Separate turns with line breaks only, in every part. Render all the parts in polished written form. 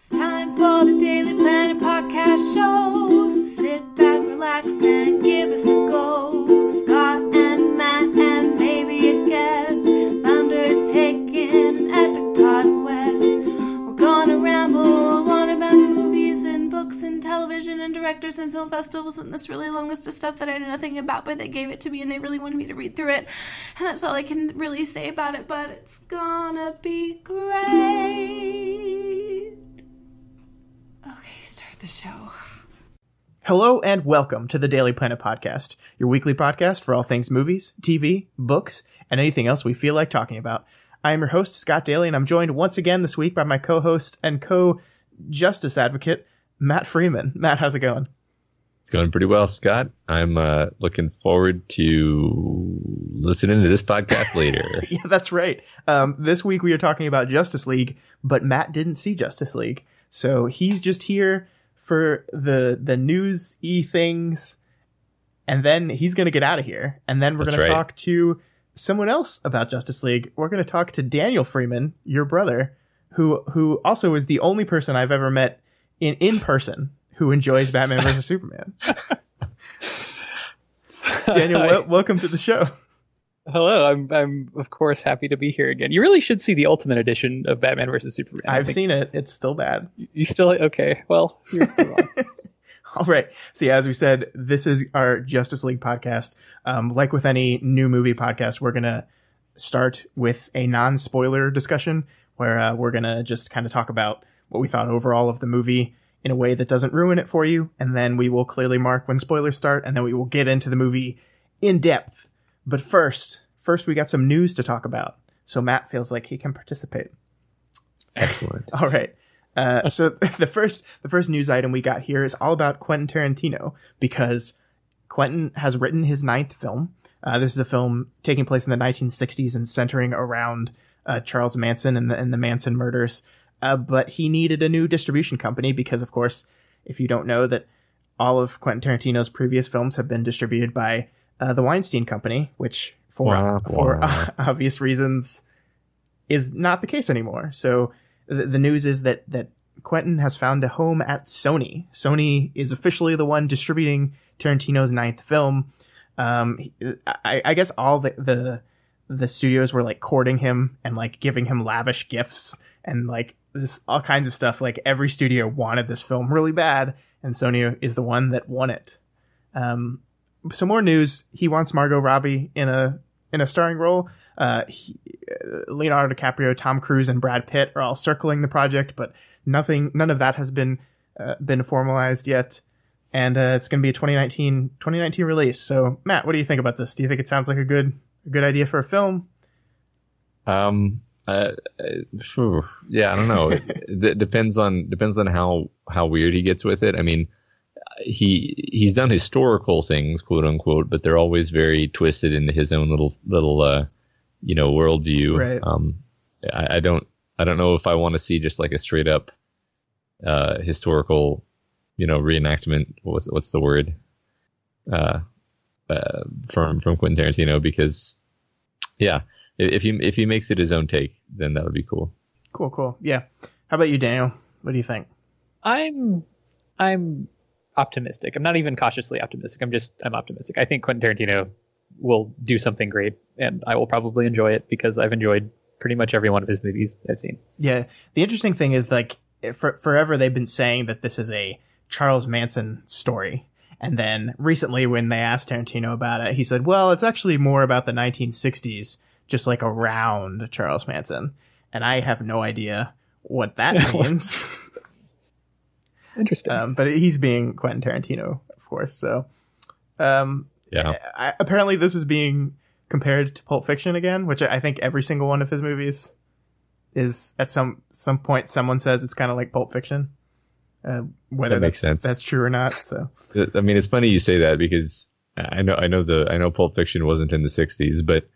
It's time for the Daily Planet podcast show. So sit back, relax, and give us a go. Scott and Matt and maybe a guest have undertaken an epic pod quest. We're gonna ramble on about movies and books and television and directors and film festivals and this really long list of stuff that I know nothing about, but they gave it to me and they really wanted me to read through it. And that's all I can really say about it, but it's gonna be great. Okay, start the show.
Hello and welcome to the Daily Planet podcast, your weekly podcast for all things movies, TV, books, and anything else we feel like talking about. I am your host, Scott Daly, and I'm joined once again this week by my co-host and co-justice advocate, Matt Freeman. Matt, how's it going?
It's going pretty well, Scott. I'm looking forward to listening to this podcast later.
Yeah, that's right. This week we are talking about Justice League, but Matt didn't see Justice League. So he's just here for the news-y things, and then he's going to get out of here. And then we're going to talk to someone else about Justice League. We're going to talk to Daniel Freeman, your brother, who also is the only person I've ever met in person who enjoys Batman vs. Superman. Daniel, welcome to the show.
Hello, I'm of course happy to be here again. You really should see the Ultimate Edition of Batman vs. Superman.
I've seen it. It's still bad.
You still okay? Well, you're wrong.
All right. So yeah, as we said, this is our Justice League podcast. Like with any new movie podcast, we're gonna start with a non-spoiler discussion where we're gonna just kind of talk about what we thought overall of the movie in a way that doesn't ruin it for you, and then we will clearly mark when spoilers start, and then we will get into the movie in depth. But first we got some news to talk about. So Matt feels like he can participate.
Excellent.
All right. So the first news item we got here is all about Quentin Tarantino, because Quentin has written his 9th film. This is a film taking place in the 1960s and centering around Charles Manson and the Manson murders. But he needed a new distribution company because, of course, if you don't know, that all of Quentin Tarantino's previous films have been distributed by the Weinstein Company, which for obvious reasons is not the case anymore. So the news is that Quentin has found a home at Sony. Sony is officially the one distributing Tarantino's 9th film. I guess all the studios were like courting him and like giving him lavish gifts and like this all kinds of stuff. Like every studio wanted this film really bad, and Sony is the one that won it. Some more news. He wants Margot Robbie in a starring role. Leonardo DiCaprio, Tom Cruise, and Brad Pitt are all circling the project, but none of that has been formalized yet. And it's going to be a 2019 release. So Matt, what do you think about this? Do you think it sounds like a good idea for a film?
Yeah, I don't know. It depends on how weird he gets with it. I mean, he's done historical things, quote unquote, but they're always very twisted into his own little worldview.
Right.
I don't know if I want to see just like a straight up historical, reenactment. What's the word? From Quentin Tarantino, because yeah. If he makes it his own take, then that would be cool.
Cool. Yeah. How about you, Daniel? What do you think?
I'm optimistic. I'm not even cautiously optimistic. I'm optimistic. I think Quentin Tarantino will do something great, and I will probably enjoy it because I've enjoyed pretty much every one of his movies I've seen.
Yeah. The interesting thing is, like, forever they've been saying that this is a Charles Manson story. And then recently when they asked Tarantino about it, he said, well, it's actually more about the 1960s. Just like around Charles Manson. And I have no idea what that means.
Interesting.
But he's being Quentin Tarantino, of course. So, apparently this is being compared to Pulp Fiction again, which I think every single one of his movies is at some point someone says it's kind of like Pulp Fiction. Whether
that makes sense.
That's true or not. So,
I mean, it's funny you say that because I know Pulp Fiction wasn't in the 60s, but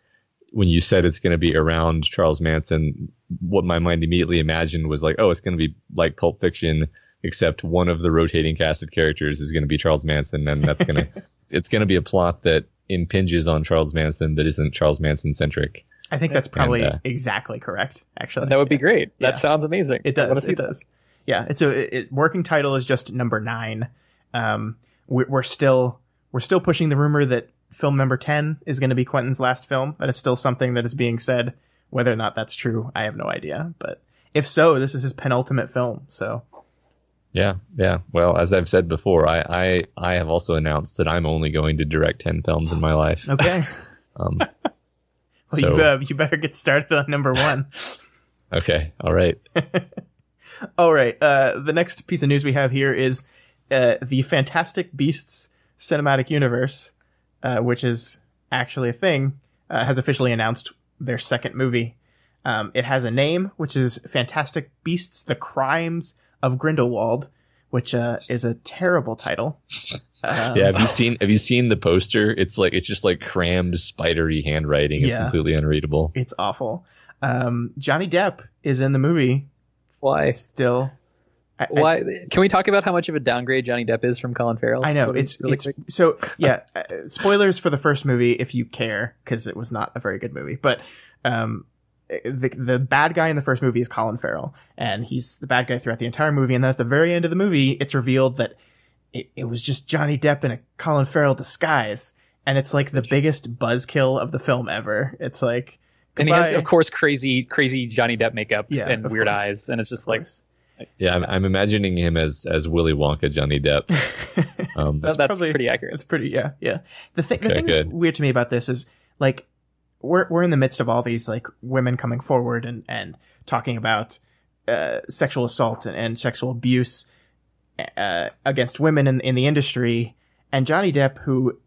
when you said it's going to be around Charles Manson, what my mind immediately imagined was like, oh, it's going to be like Pulp Fiction, except one of the rotating cast of characters is going to be Charles Manson, and that's going to it's going to be a plot that impinges on Charles Manson that isn't Charles Manson centric.
I think that's probably exactly correct, actually.
That would be great. That sounds amazing.
It does. It does. Yeah. It's working title is just number 9. We're still pushing the rumor that film number 10 is going to be Quentin's last film. That is still something that is being said. Whether or not that's true, I have no idea. But if so, this is his penultimate film. So.
Yeah. Well, as I've said before, I have also announced that I'm only going to direct 10 films in my life.
Okay. Well, you better get started on number 1.
Okay. All right.
All right. The next piece of news we have here is the Fantastic Beasts cinematic universe, which is actually a thing, has officially announced their second movie. It has a name, which is Fantastic Beasts: The Crimes of Grindelwald, which is a terrible title.
Yeah, have you seen the poster? It's just like crammed spidery handwriting. It's completely unreadable.
It's awful. Johnny Depp is in the movie.
Why?
Still.
Why? Can we talk about how much of a downgrade Johnny Depp is from Colin Farrell?
I know. So yeah, spoilers for the first movie if you care, because it was not a very good movie. But the bad guy in the first movie is Colin Farrell, and he's the bad guy throughout the entire movie. And then at the very end of the movie, it's revealed that it was just Johnny Depp in a Colin Farrell disguise, and it's like the biggest buzzkill of the film ever. It's like, goodbye.
And he has, of course, crazy and Depp makeup and weird eyes, and it's just like.
Yeah, I'm imagining him as Willy Wonka Johnny Depp.
That's probably pretty accurate.
It's pretty, yeah. The thing that's weird to me about this is, like, we're in the midst of all these, like, women coming forward and talking about sexual assault and sexual abuse against women in the industry. And Johnny Depp, who,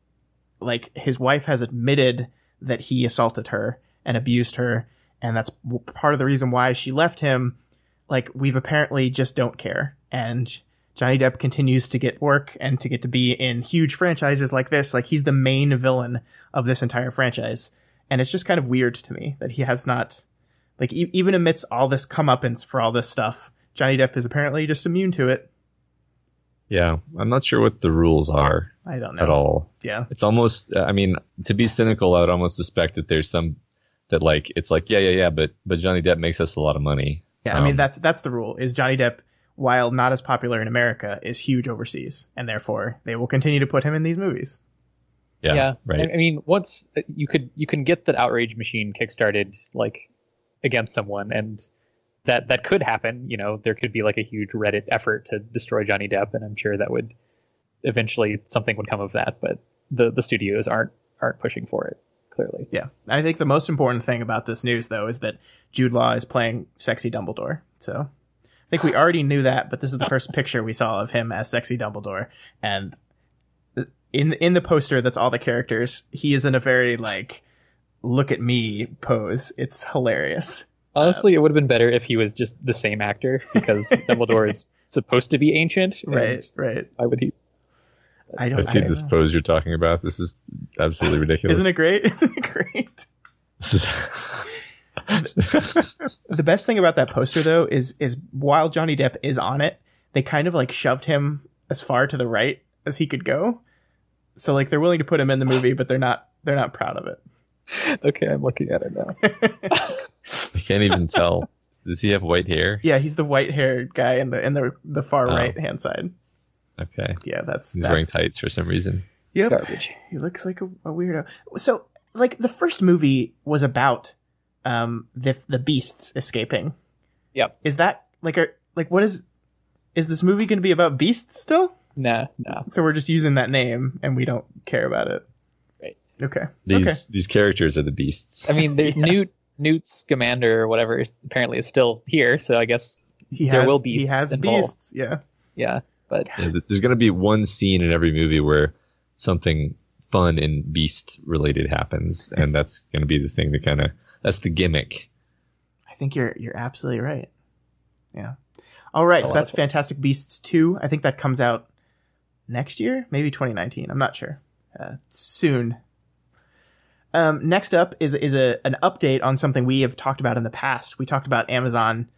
like, his wife has admitted that he assaulted her and abused her, and that's part of the reason why she left him. Like, we've apparently just don't care. And Johnny Depp continues to get work and to get to be in huge franchises like this. Like, he's the main villain of this entire franchise. And it's just kind of weird to me that he has not, like, even amidst all this comeuppance for all this stuff, Johnny Depp is apparently just immune to it.
Yeah, I'm not sure what the rules are.
I don't know.
At all.
Yeah.
It's almost, I mean, to be cynical, I would almost suspect that there's some, that, like, it's like, yeah, but Johnny Depp makes us a lot of money.
Yeah, I mean, that's the rule, is Johnny Depp, while not as popular in America, is huge overseas, and therefore they will continue to put him in these movies.
Yeah,
right.
I mean, once you can get the outrage machine kickstarted, like, against someone, and that could happen. You know, there could be like a huge Reddit effort to destroy Johnny Depp, and I'm sure that would eventually something would come of that. But the studios aren't pushing for it. Clearly. Yeah.
I think the most important thing about this news, though, is that Jude Law is playing Sexy Dumbledore. So I think we already knew that, but this is the first picture we saw of him as Sexy Dumbledore. And in the poster, that's all the characters. He is in a very, like, look at me pose. It's hilarious.
Honestly, it would have been better if he was just the same actor, because Dumbledore is supposed to be ancient.
Right.
Why would he?
I see this pose you're talking about. This is absolutely ridiculous.
Isn't it great? The best thing about that poster, though, is while Johnny Depp is on it, they kind of like shoved him as far to the right as he could go. So like they're willing to put him in the movie, but they're not proud of it.
Okay, I'm looking at it now.
I can't even tell. Does he have white hair?
Yeah, he's the white-haired guy in the far right hand side.
Okay.
Yeah,
he's wearing tights for some reason.
Yep.
Garbage.
He looks like a weirdo. So, like, the first movie was about the beasts escaping.
Yep.
Is that what is this movie going to be about beasts still?
No.
So we're just using that name and we don't care about it.
Right.
Okay.
These characters are the beasts.
I mean, Newt Scamander or whatever apparently is still here, so I guess there will be beasts.
He has
involved.
Beasts. Yeah.
Yeah. But
there's going to be one scene in every movie where something fun and beast related happens, and that's going to be the thing that's the gimmick.
I think you're absolutely right. Yeah. All right, so that's Fantastic Beasts 2. I think that comes out next year, maybe 2019. I'm not sure. Soon. Next up is an update on something we have talked about in the past. We talked about Amazon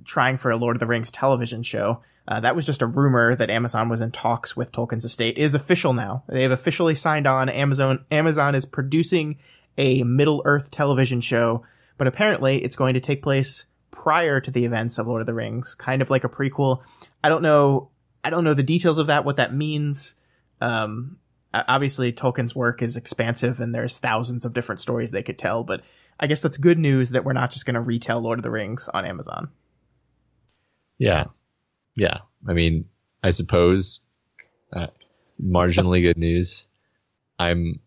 trying for a Lord of the Rings television show. That was just a rumor that Amazon was in talks with Tolkien's estate. It is official now. They have officially signed on. Amazon is producing a Middle-earth television show, but apparently it's going to take place prior to the events of Lord of the Rings, kind of like a prequel. I don't know the details of that, what that means. Obviously Tolkien's work is expansive and there's thousands of different stories they could tell, but I guess that's good news that we're not just going to retell Lord of the Rings on Amazon.
Yeah. I mean, I suppose marginally good news. I'm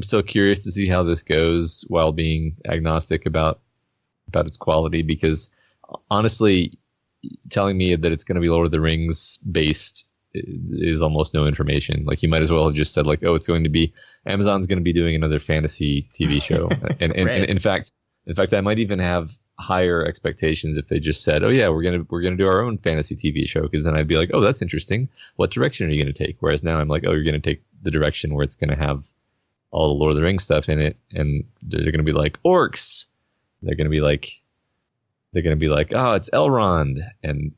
still curious to see how this goes while being agnostic about its quality, because honestly, telling me that it's going to be Lord of the Rings based is almost no information. Like, you might as well have just said like, oh, it's going to be Amazon's going to be doing another fantasy TV show. and
Right.
in fact, I might even have higher expectations if they just said, oh yeah, we're gonna do our own fantasy TV show, because then I'd be like, oh, that's interesting. What direction are you going to take? Whereas now I'm like, oh, you're going to take the direction where it's going to have all the Lord of the Rings stuff in it, and they're going to be like orcs. They're going to be like, oh, it's Elrond, and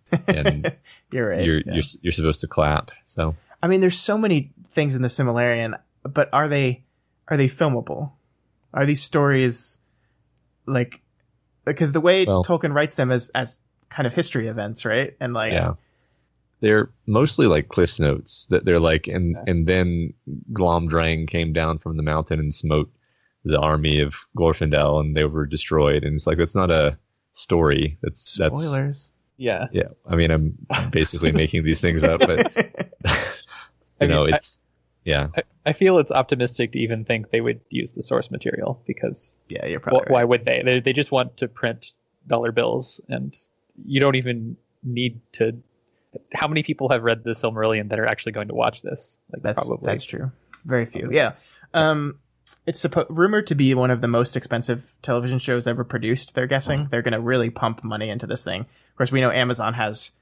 You're right.
you're supposed to clap. So
I mean, there's so many things in the Silmarillion, but are they filmable? Are these stories like, because the way Tolkien writes them as kind of history events, right? And like,
yeah, they're mostly like Cliff's Notes, that they're like, and then Glomdrang came down from the mountain and smote the army of Glorfindel, and they were destroyed. And it's like, that's not a story. That's
spoilers.
Yeah.
I mean, I'm basically making these things up, but
I feel it's optimistic to even think they would use the source material, because
Yeah, you're probably
why
right.
would they? They just want to print dollar bills, and you don't even need to. How many people have read the Silmarillion that are actually going to watch this? Like,
That's true. Very few. Yeah. It's rumored to be one of the most expensive television shows ever produced. They're guessing they're going to really pump money into this thing. Of course, we know Amazon has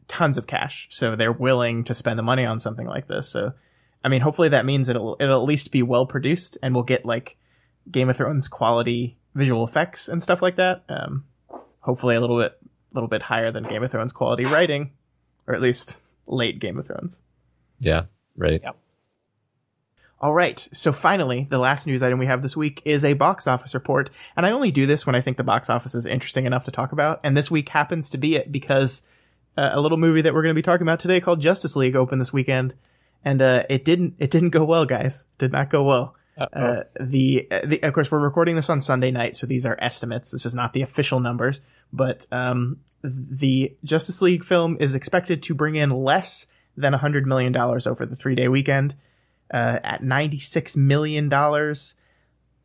tons of cash, so they're willing to spend the money on something like this. So, I mean, hopefully that means it'll at least be well produced, and we'll get like Game of Thrones quality visual effects and stuff like that. Hopefully a little bit higher than Game of Thrones quality writing, or at least late Game of Thrones.
Yeah, right.
Yeah.
All right. So finally, the last news item we have this week is a box office report. And I only do this when I think the box office is interesting enough to talk about. And this week happens to be it, because a little movie that we're going to be talking about today called Justice League opened this weekend. And it didn't go well, guys. Did not go well. Of course, we're recording this on Sunday night, so these are estimates. This is not the official numbers. But the Justice League film is expected to bring in less than $100 million over the 3-day weekend. At $96 million,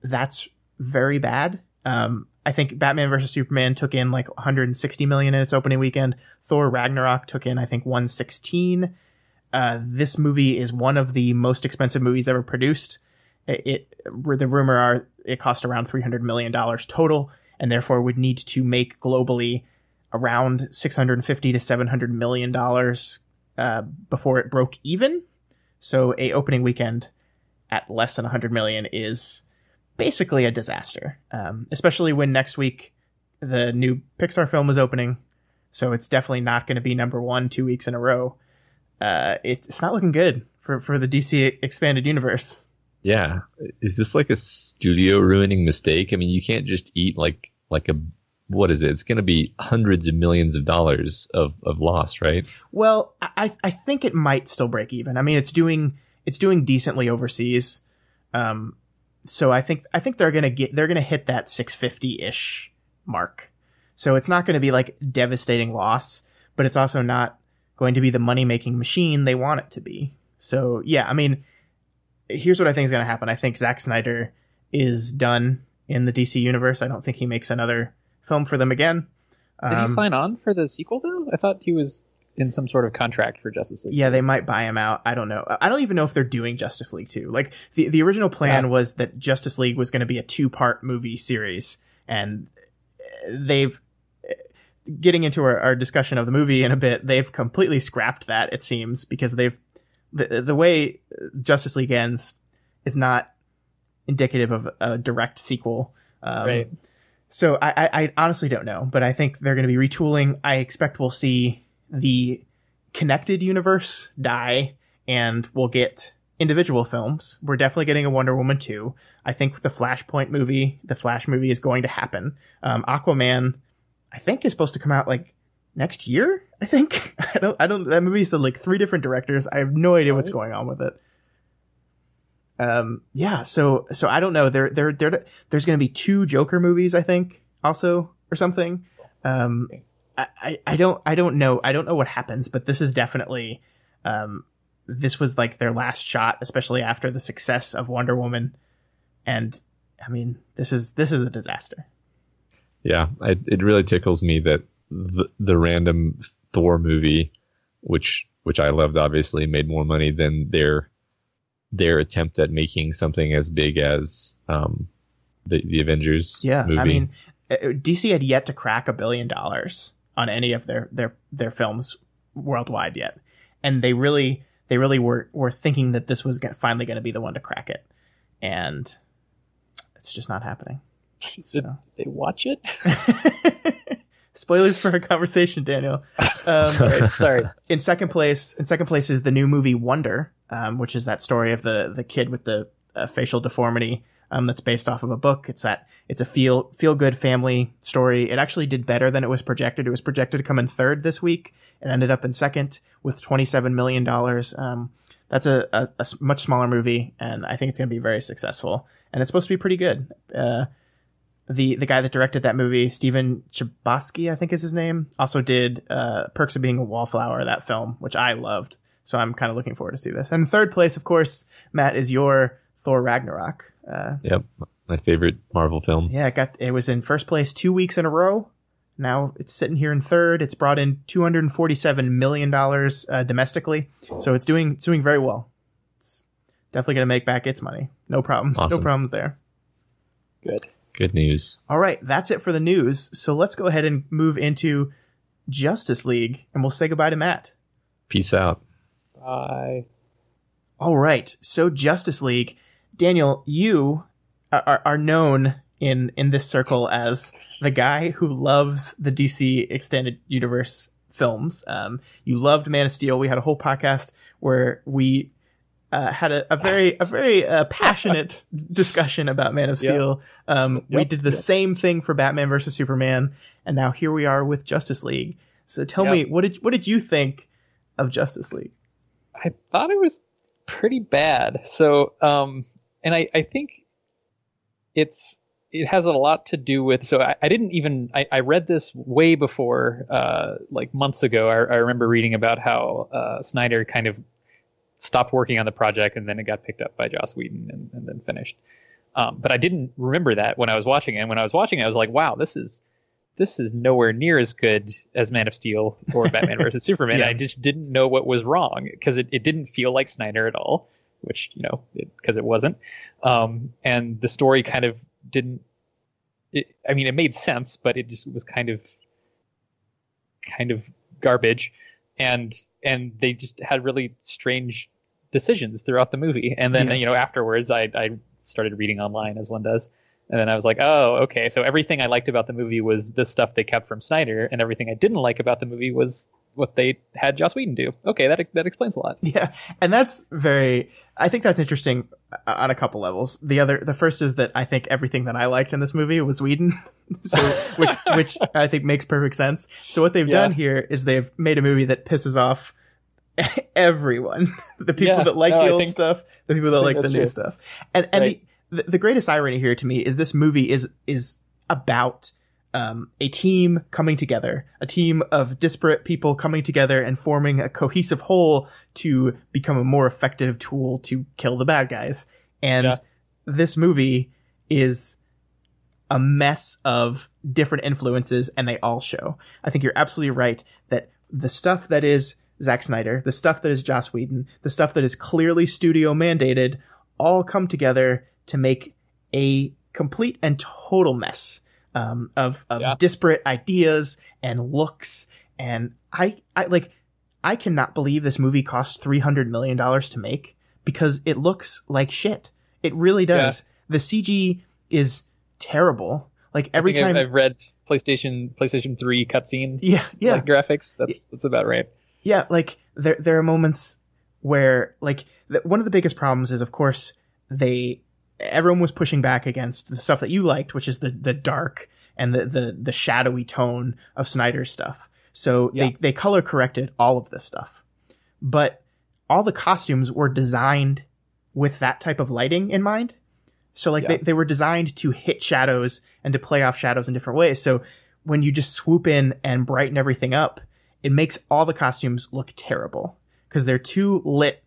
that's very bad. I think Batman vs. Superman took in like $160 million in its opening weekend. Thor Ragnarok took in, I think, $116. This movie is one of the most expensive movies ever produced. The rumor are it cost around $300 million total, and therefore would need to make globally around $650 to $700 million before it broke even. So a opening weekend at less than 100 million is basically a disaster, especially when next week the new Pixar film is opening. So it's definitely not going to be number 1 2 weeks in a row. It's not looking good for the DC expanded universe. Yeah.
Is this like a studio ruining mistake? I mean, you can't just eat like a, what is it? It's going to be hundreds of millions of dollars of loss, right?
Well, I think it might still break even. I mean, it's doing decently overseas. So I think they're going to hit that 650-ish mark. So it's not going to be like devastating loss, but it's also not going to be the money-making machine they want it to be. So yeah, I mean, here's what I think is going to happen. I think Zack Snyder is done in the DC universe. I don't think he makes another film for them again.
Did he sign on for the sequel though? I thought he was in some sort of contract for Justice League.
Yeah, they might buy him out. I don't know. I don't even know if they're doing Justice League 2. Like the original plan was that Justice League was going to be a 2-part movie series, and they've, getting into our discussion of the movie in a bit, they've completely scrapped that, it seems, because the way Justice League ends is not indicative of a direct sequel.
Right.
So I honestly don't know, but I think they're going to be retooling. I expect we'll see the connected universe die, and we'll get individual films. We're definitely getting a Wonder Woman 2. I think the Flash movie is going to happen. Aquaman I think is supposed to come out like next year. I think I don't. That movie said like 3 different directors. I have no idea what's going on with it. Yeah. So I don't know. There's going to be 2 Joker movies, I think, also or something. I don't know. I don't know what happens, but this is definitely, this was like their last shot, especially after the success of Wonder Woman. And I mean, this is a disaster.
Yeah. It really tickles me that the random Thor movie, which I loved, obviously made more money than their attempt at making something as big as, the Avengers movie.
I mean, DC had yet to crack $1 billion on any of their films worldwide yet, and they really were thinking that this was finally going to be the one to crack it, and it's just not happening.
Did they watch it?
Spoilers for our conversation, Daniel.
Sorry. In
second place is the new movie Wonder, which is that story of the kid with the facial deformity. That's based off of a book. It's a feel good family story. It actually did better than it was projected. It was projected to come in 3rd this week. It ended up in 2nd with $27 million. That's a much smaller movie, and I think it's going to be very successful. And it's supposed to be pretty good. The guy that directed that movie, Steven Chbosky, I think is his name, also did Perks of Being a Wallflower, that film, which I loved. So I'm kind of looking forward to see this. And 3rd place, of course, Matt, is your Thor Ragnarok.
Yep, my favorite Marvel film.
Yeah, it was in 1st place 2 weeks in a row. Now it's sitting here in 3rd. It's brought in $247 million domestically, so it's doing very well. It's definitely going to make back its money. No problems.
Awesome.
No problems there.
Good news.
All right, that's it for the news. So let's go ahead and move into Justice League, and we'll say goodbye to Matt.
Peace out.
Bye.
All right, so Justice League. Daniel, you are known in this circle as the guy who loves the DC Extended Universe films. You loved Man of Steel. We had a whole podcast where we had a very passionate discussion about Man of Steel. We did the same thing for Batman versus Superman, and now here we are with Justice League. So tell me, what did you think of Justice League?
I thought it was pretty bad. So, and I think it has a lot to do with, so I read this way before, like months ago. I remember reading about how Snyder kind of stopped working on the project, and then it got picked up by Joss Whedon and then finished. But I didn't remember that when I was watching it. And when I was watching it, I was like, wow, this is nowhere near as good as Man of Steel or Batman versus Superman. I just didn't know what was wrong, because it didn't feel like Snyder at all, which, because it wasn't. And the story kind of didn't, it made sense, but it just was kind of garbage. And they just had really strange decisions throughout the movie. And then, afterwards I started reading online, as one does. And then I was like, oh, okay. So everything I liked about the movie was the stuff they kept from Snyder, and everything I didn't like about the movie was what they had Joss Whedon do. Okay, that explains a lot. Yeah,
and I think that's interesting on a couple levels. The first is that I think everything that I liked in this movie was Whedon, so which I think makes perfect sense. So what they've done here is they've made a movie that pisses off everyone, the people that like the old stuff, the people that like the new stuff, and right. The greatest irony here to me is this movie is about a team coming together, a team of disparate people coming together and forming a cohesive whole to become a more effective tool to kill the bad guys. And this movie is a mess of different influences, and they all show. I think you're absolutely right that the stuff that is Zack Snyder, the stuff that is Joss Whedon, the stuff that is clearly studio mandated, all come together to make a complete and total mess of disparate ideas and looks. And I cannot believe this movie cost $300 million to make, because it looks like shit. It really does. Yeah. The CG is terrible. Like every time
I've read PlayStation 3 cutscene,
like
graphics. That's about right.
Yeah, like there are moments where one of the biggest problems is, of course, everyone was pushing back against the stuff that you liked, which is the dark and the shadowy tone of Snyder's stuff. So they color corrected all of this stuff. But all the costumes were designed with that type of lighting in mind. So like they were designed to hit shadows and to play off shadows in different ways. So when you just swoop in and brighten everything up, it makes all the costumes look terrible because they're too lit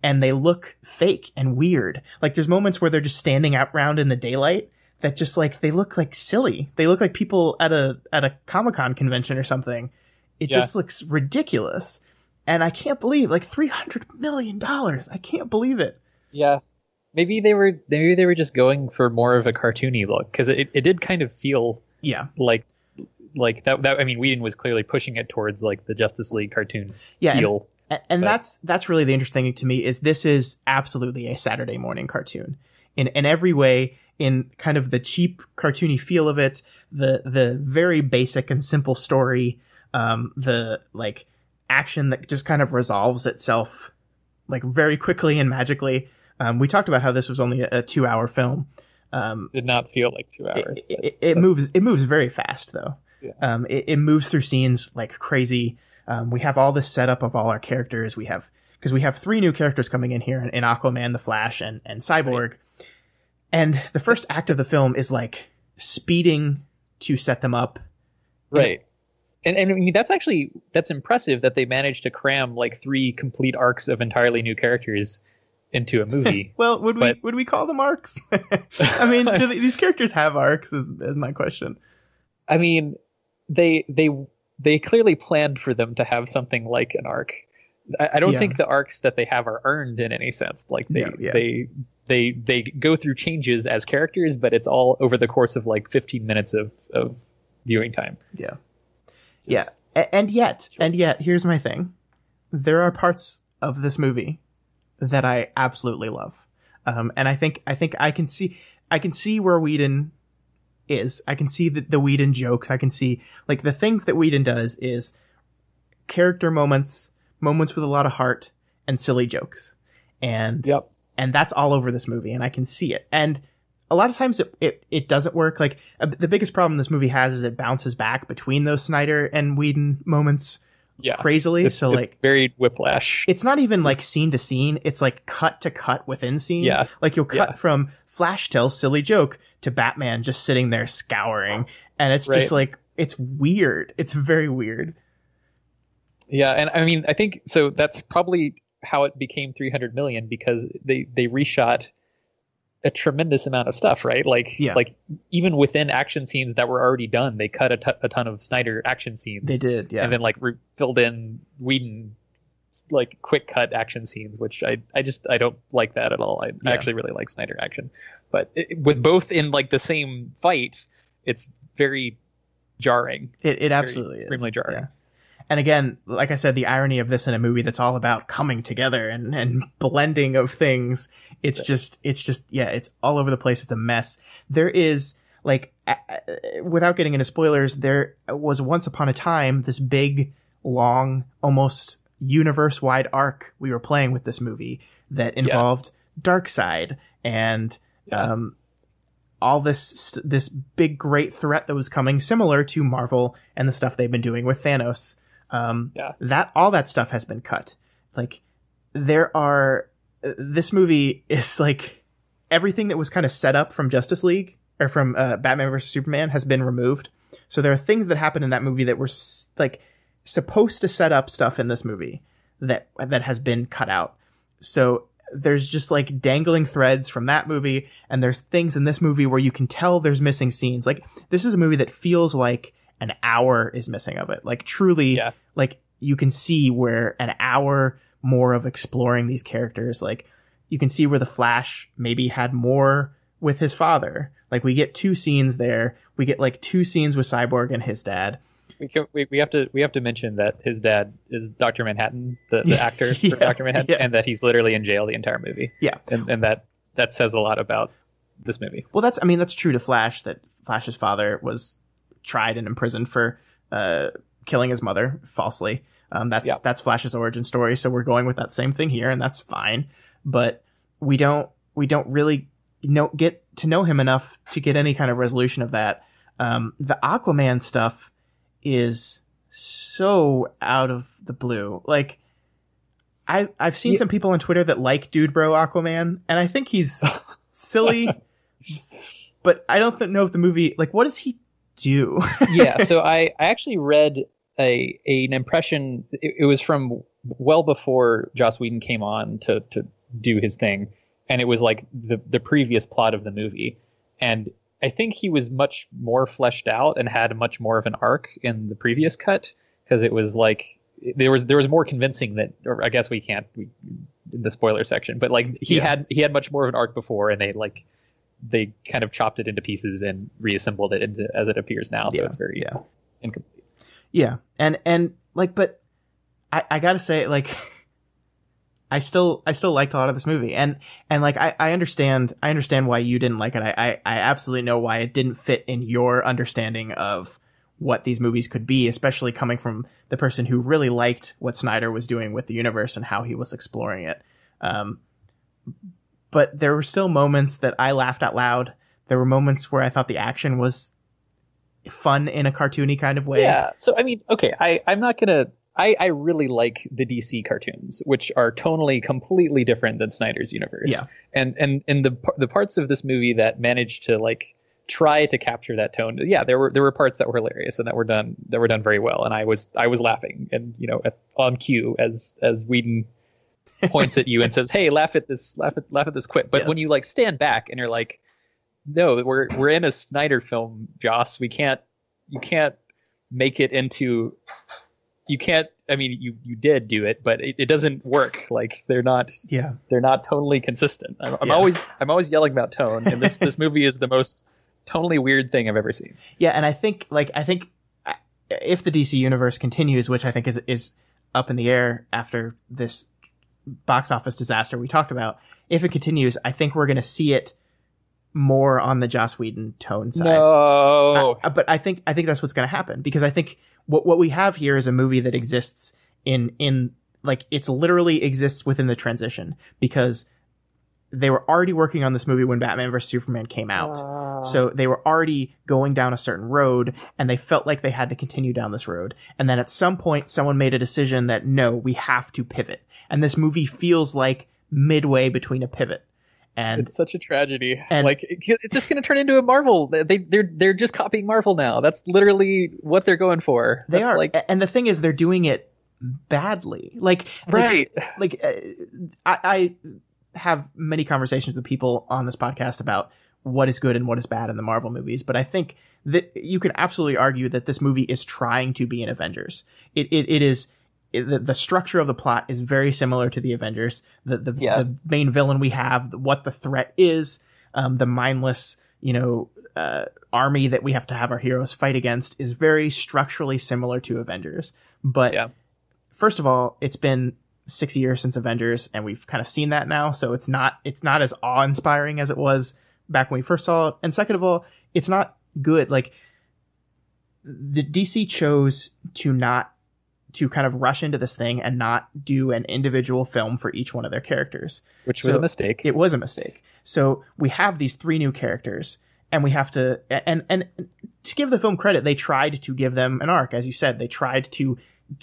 and they look fake and weird. Like there's moments where they're just standing out around in the daylight that just like, they look like silly. They look like people at a Comic-Con convention or something. It just looks ridiculous. And I can't believe like $300 million. I can't believe it.
Yeah. Maybe they were just going for more of a cartoony look because it did kind of feel like that. I mean, Whedon was clearly pushing it towards like the Justice League cartoon feel.
And that's really the interesting thing to me is this is absolutely a Saturday morning cartoon in every way, in kind of the cheap cartoony feel of it, the very basic and simple story, the like action that just kind of resolves itself like very quickly and magically. We talked about how this was only a 2-hour film.
Did not feel like 2 hours.
It moves very fast though.
Yeah.
It moves through scenes like crazy. We have all this setup of all our characters. Because we have 3 new characters coming in here in Aquaman, the Flash, and Cyborg. Right. And the first act of the film is like speeding to set them up.
Right. And I mean, that's impressive that they managed to cram like 3 complete arcs of entirely new characters into a movie.
Well, would we call them arcs? I mean, do these characters have arcs is my question.
I mean, they clearly planned for them to have something like an arc. I don't think the arcs that they have are earned in any sense. Like they go through changes as characters, but it's all over the course of like 15 minutes of viewing time.
Yeah. And yet, here's my thing. There are parts of this movie that I absolutely love. And I think I can see where Whedon is. I can see the Whedon jokes. I can see like the things that Whedon does is character moments with a lot of heart and silly jokes. And that's all over this movie and I can see it. And a lot of times it doesn't work. Like the biggest problem this movie has is it bounces back between those Snyder and Whedon moments crazily. It's
very whiplash.
It's not even like scene to scene. It's like cut to cut within scene. Yeah. Like you'll cut from Flash tells silly joke to Batman just sitting there scouring. And it's just like, it's weird. It's very weird.
Yeah. And I mean, I think so that's probably how it became 300 million because they reshot a tremendous amount of stuff, right? Like even within action scenes that were already done, they cut a ton of Snyder action scenes.
They did. Yeah.
And then like filled in Whedon like quick cut action scenes, which I don't like that at all. I actually really like Snyder action, but with both in like the same fight, it's very jarring.
It absolutely
extremely jarring.
Yeah. And again, like I said, the irony of this in a movie that's all about coming together and blending of things. It's just it's all over the place. It's a mess. There is like, without getting into spoilers, there was once upon a time this big, long, almost universe-wide arc we were playing with this movie that involved Darkseid and all this big great threat that was coming, similar to Marvel and the stuff they've been doing with Thanos. That all that stuff has been cut. Like this movie is like everything that was kind of set up from Justice League or from Batman vs Superman has been removed. So there are things that happen in that movie that were like supposed to set up stuff in this movie that has been cut out. So there's just like dangling threads from that movie, and there's things in this movie where you can tell there's missing scenes. Like this is a movie that feels like an hour is missing of it. Like truly, like you can see where an hour more of exploring these characters, like you can see where the Flash maybe had more with his father. Like we get 2 scenes there. We get like 2 scenes with Cyborg and his dad.
We have to mention that his dad is Dr. Manhattan, the actor for Dr. Manhattan, and that he's literally in jail the entire movie. Yeah. And that says a lot about this movie.
Well, that's true to Flash, that Flash's father was tried and imprisoned for killing his mother falsely. That's Flash's origin story. So we're going with that same thing here, and that's fine. But we don't really get to know him enough to get any kind of resolution of that. The Aquaman stuff is so out of the blue. Like, I've seen some people on Twitter that like Dude Bro Aquaman, and I think he's silly, but I don't know if the movie, like, what does he do?
Yeah, so I actually read an impression. It was from well before Joss Whedon came on to do his thing, and it was like the previous plot of the movie, and I think he was much more fleshed out and had much more of an arc in the previous cut, because it was like there was more convincing that, or I guess we in the spoiler section, but like he had much more of an arc before, and they kind of chopped it into pieces and reassembled it as it appears now. So it's very incomplete.
Yeah. And like, but I gotta say, like, I still liked a lot of this movie, and like, I understand why you didn't like it. I absolutely know why it didn't fit in your understanding of what these movies could be, especially coming from the person who really liked what Snyder was doing with the universe and how he was exploring it. But there were still moments that I laughed out loud. There were moments where I thought the action was fun in a cartoony kind of way. Yeah.
So, I mean, okay, I'm not going to... I really like the DC cartoons, which are tonally completely different than Snyder's universe.
Yeah.
And the parts of this movie that managed to, like, try to capture that tone, there were parts that were hilarious and that were done very well, and I was laughing, and on cue as Whedon points at you and says, "Hey, laugh at this quip." But when you like stand back and you're like, "No, we're in a Snyder film, Joss. You can't make it into." You can't. I mean, you did do it, but it doesn't work. Like they're not tonally consistent. I'm always yelling about tone, and this movie is the most tonally weird thing I've ever seen.
Yeah, and I think if the DC universe continues, which I think is up in the air after this box office disaster we talked about, if it continues, I think we're going to see it more on the Joss Whedon tone side.
No,
but I think that's what's going to happen, because I think what we have here is a movie that exists in like, it's literally exists within the transition, because they were already working on this movie when Batman vs Superman came out. So they were already going down a certain road, and they felt like they had to continue down this road. And then at some point, someone made a decision that, no, we have to pivot. And this movie feels like midway between a pivot. And
it's such a tragedy. And like, it's just going to turn into a Marvel. They're just copying Marvel now. That's literally what they're going for.
They are. Like, and the thing is, they're doing it badly. Like,
right.
I have many conversations with people on this podcast about what is good and what is bad in the Marvel movies, but I think that you can absolutely argue that this movie is trying to be an Avengers. It is. The structure of the plot is very similar to the Avengers. The main villain we have, what the threat is, the mindless, army that we have to have our heroes fight against is very structurally similar to Avengers. But first of all, it's been 6 years since Avengers, and we've kind of seen that now, so it's not as awe-inspiring as it was back when we first saw it. And second of all, it's not good. Like, the DC chose to kind of rush into this thing and not do an individual film for each one of their characters.
Which was a mistake.
It was a mistake. So we have these 3 new characters, and we have to, and to give the film credit, they tried to give them an arc. As you said, they tried to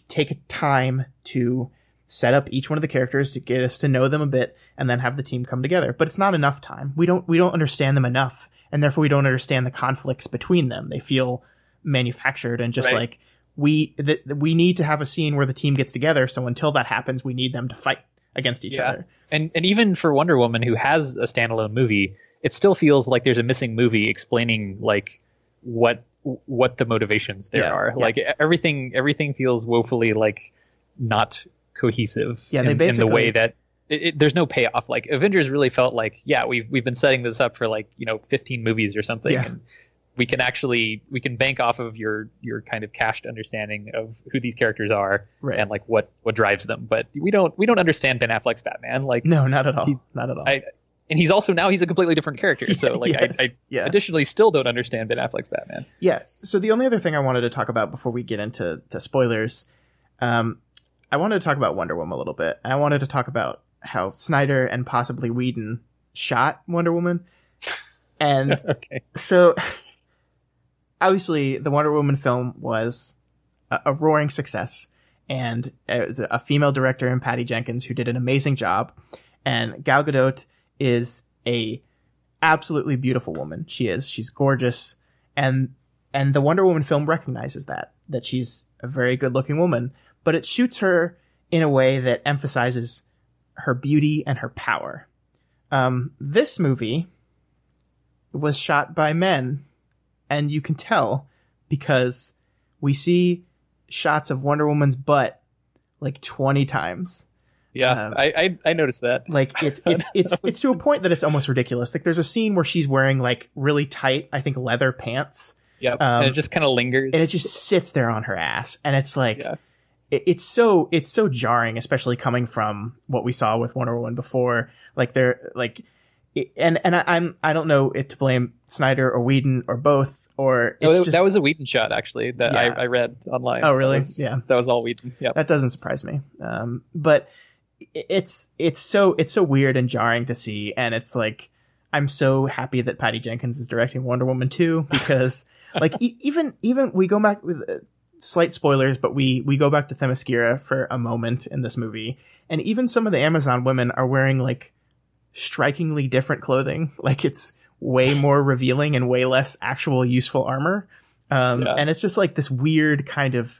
take time to set up each one of the characters to get us to know them a bit, and then have the team come together. But it's not enough time. We don't understand them enough, and therefore we don't understand the conflicts between them. They feel manufactured and just like, we need to have a scene where the team gets together. So until that happens, we need them to fight against each other.
And even for Wonder Woman, who has a standalone movie, it still feels like there's a missing movie explaining like what the motivations there are. Like everything feels woefully like not cohesive.
Yeah,
in the way that there's no payoff. Like Avengers really felt like, we've been setting this up for 15 movies or something. Yeah. And we can bank off of your kind of cached understanding of who these characters are and like what drives them. But we don't understand Ben Affleck's Batman. Like,
no, not at all. Not at all.
And he's a completely different character. So like, I additionally still don't understand Ben Affleck's Batman.
Yeah. So the only other thing I wanted to talk about before we get into spoilers, I wanted to talk about Wonder Woman a little bit. I wanted to talk about how Snyder and possibly Whedon shot Wonder Woman. And so obviously the Wonder Woman film was a roaring success, and it was a female director in Patty Jenkins who did an amazing job. And Gal Gadot is a absolutely beautiful woman. She's gorgeous. And the Wonder Woman film recognizes that she's a very good looking woman, but it shoots her in a way that emphasizes her beauty and her power. This movie was shot by men, and you can tell because we see shots of Wonder Woman's butt like 20 times.
Yeah, I noticed that.
Like it's to a point that it's almost ridiculous. Like there's a scene where she's wearing like really tight, I think, leather pants.
Yeah, and it just kind of lingers,
and it just sits there on her ass, and it's like it's so jarring, especially coming from what we saw with Wonder Woman before. Like they're like, and I don't know it to blame Snyder or Whedon or both. Or
that was a Whedon shot actually that I read online.
Oh really?
That was all Whedon. Yeah,
that doesn't surprise me. But it's so weird and jarring to see, and it's like I'm so happy that Patty Jenkins is directing Wonder Woman 2 because like even we go back with slight spoilers, but we go back to Themyscira for a moment in this movie, and even some of the Amazon women are wearing like strikingly different clothing. Like it's way more revealing and way less actual useful armor. And it's just like this weird kind of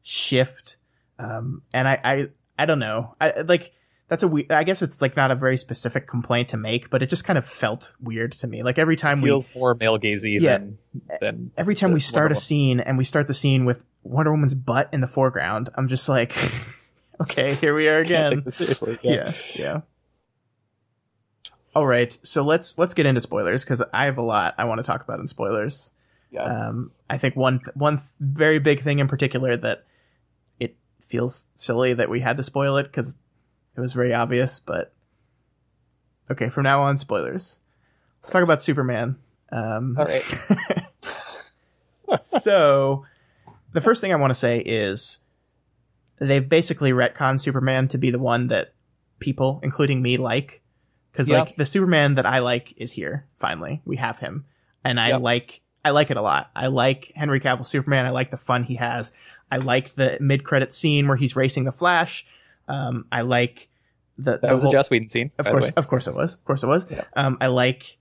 shift. And I don't know. I guess it's like not a very specific complaint to make, but it just kind of felt weird to me. Like every time
feels more male gazy than
every time we start a scene and we start the scene with Wonder Woman's butt in the foreground, I'm just like, okay, here we are again.
Can't take this seriously.
Yeah. All right, so let's get into spoilers because I have a lot I want to talk about in spoilers.
Yeah.
I think one very big thing in particular that it feels silly that we had to spoil it because it was very obvious. But okay, from now on, spoilers. Let's talk about Superman.
All right.
So the first thing I want to say is they've basically retconned Superman to be the one that people, including me, like. Because like the Superman that I like is here. Finally, we have him, and I like it a lot. I like Henry Cavill's Superman. I like the fun he has. I like the mid-credit scene where he's racing the Flash. I like that
was a Joss Whedon scene.
Of course it was.
Yeah.
I like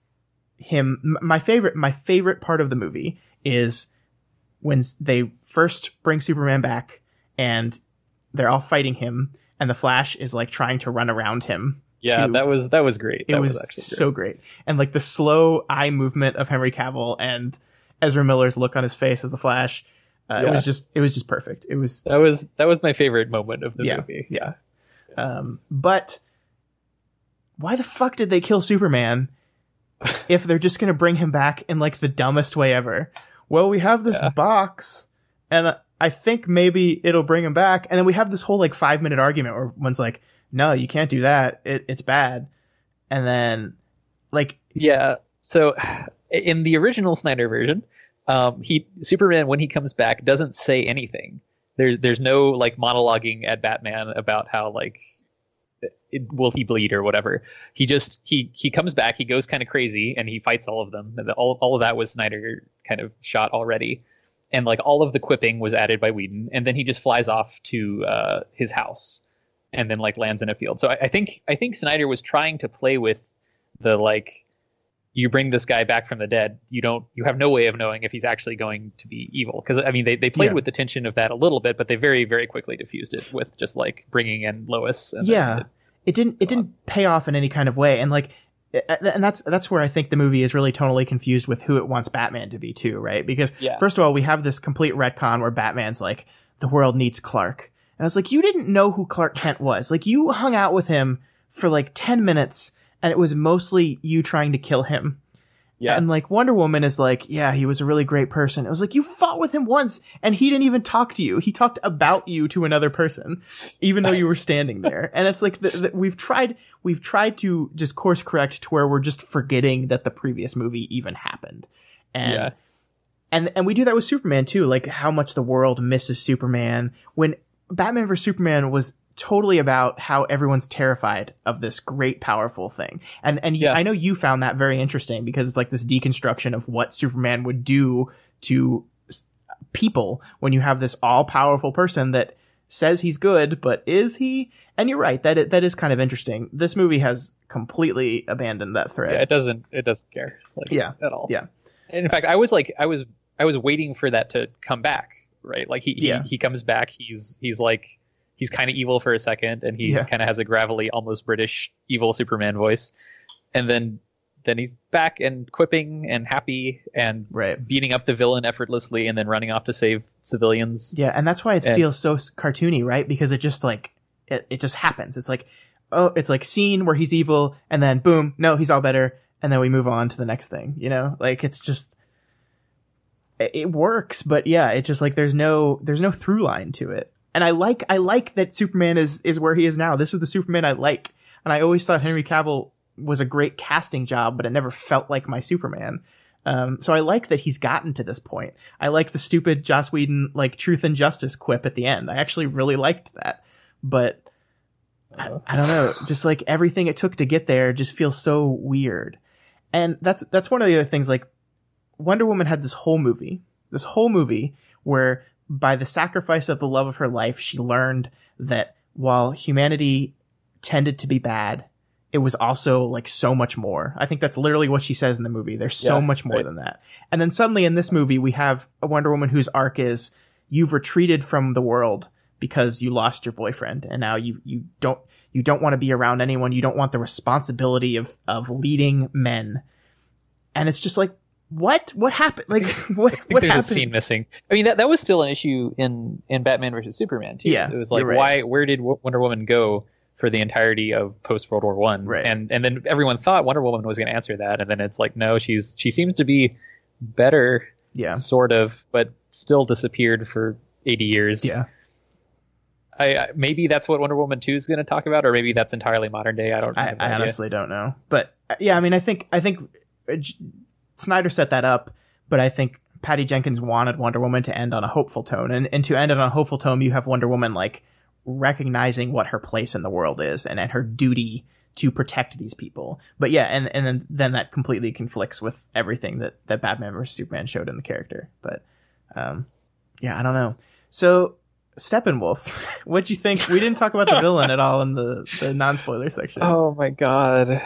him. My favorite part of the movie is when they first bring Superman back and they're all fighting him, and the Flash is like trying to run around him.
Yeah, that was great.
It was actually so great. And like the slow eye movement of Henry Cavill and Ezra Miller's look on his face as the Flash, it was just perfect. That
was my favorite moment of the movie.
Yeah. But why the fuck did they kill Superman if they're just going to bring him back in like the dumbest way ever? Well, we have this box and I think maybe it'll bring him back. And then we have this whole like 5-minute argument where one's like, no, you can't do that. It's bad. And then, like...
Yeah, so in the original Snyder version, Superman, when he comes back, doesn't say anything. There's no, like, monologuing at Batman about how, like, will he bleed or whatever. He comes back, he goes kind of crazy, and he fights all of them. All of that was Snyder kind of shot already. And, like, all of the quipping was added by Whedon. And then he just flies off to his house. And then like lands in a field. So I think Snyder was trying to play with the like, you bring this guy back from the dead. You have no way of knowing if he's actually going to be evil. Because I mean, they played with the tension of that a little bit, but they very, very quickly diffused it with just like bringing in Lois. And
it didn't pay off in any kind of way. And like, and that's where I think the movie is really tonally confused with who it wants Batman to be too, right? Because first of all, we have this complete retcon where Batman's like, the world needs Clark. And I was like, you didn't know who Clark Kent was. Like, you hung out with him for like 10 minutes, and it was mostly you trying to kill him. Yeah. And like, Wonder Woman is like, yeah, he was a really great person. It was like, you fought with him once, and he didn't even talk to you. He talked about you to another person, even though you were standing there. And it's like, we've tried to just course correct to where we're just forgetting that the previous movie even happened. And we do that with Superman too, like how much the world misses Superman when Batman vs. Superman was totally about how everyone's terrified of this great, powerful thing. And I know you found that very interesting because it's like this deconstruction of what Superman would do to people when you have this all-powerful person that says he's good, but is he? And you're right, that is kind of interesting. This movie has completely abandoned that thread.
Yeah, it doesn't care at all.
Yeah.
And in fact, I was waiting for that to come back, right? Like he comes back, he's kind of evil for a second, and he kind of has a gravelly, almost British evil Superman voice, and then he's back and quipping and happy and beating up the villain effortlessly, and then running off to save civilians.
Yeah, and that's why it feels so cartoony, right? Because it just it just happens. It's like, oh, it's like scene where he's evil, and then boom, no, he's all better, and then we move on to the next thing. You know, like it's just it works, but yeah, it's just like there's no through line to it. And I like that Superman is where he is now. This is the Superman I like. And I always thought Henry Cavill was a great casting job, but it never felt like my Superman. So I like that he's gotten to this point. I like the stupid Joss Whedon, like, truth and justice quip at the end. I actually really liked that. But I don't know, just like everything it took to get there just feels so weird. And that's one of the other things, like Wonder Woman had this whole movie where by the sacrifice of the love of her life, she learned that while humanity tended to be bad, it was also like so much more. I think that's literally what she says in the movie. There's so much more than that. And then suddenly in this movie, we have a Wonder Woman whose arc is you've retreated from the world because you lost your boyfriend, and now you don't want to be around anyone. You don't want the responsibility of leading men. And it's just like, what happened? Like, what happened?
There's a scene missing. I mean, that was still an issue in Batman versus Superman too.
Yeah,
it was like, where did Wonder Woman go for the entirety of post World War I?
Right.
And then everyone thought Wonder Woman was going to answer that, and then it's like, no, she seems to be better, sort of, but still disappeared for 80 years.
Yeah.
I maybe that's what Wonder Woman 2 is going to talk about, or maybe that's entirely modern day. I
honestly don't know. But yeah, I mean, I think Snyder set that up, but I think Patty Jenkins wanted Wonder Woman to end on a hopeful tone, and to end it on a hopeful tone, you have Wonder Woman like recognizing what her place in the world is and her duty to protect these people. But yeah, and then that completely conflicts with everything that Batman vs Superman showed in the character. But yeah, I don't know. So Steppenwolf, what'd you think? We didn't talk about the villain at all in the non-spoiler section.
Oh my god,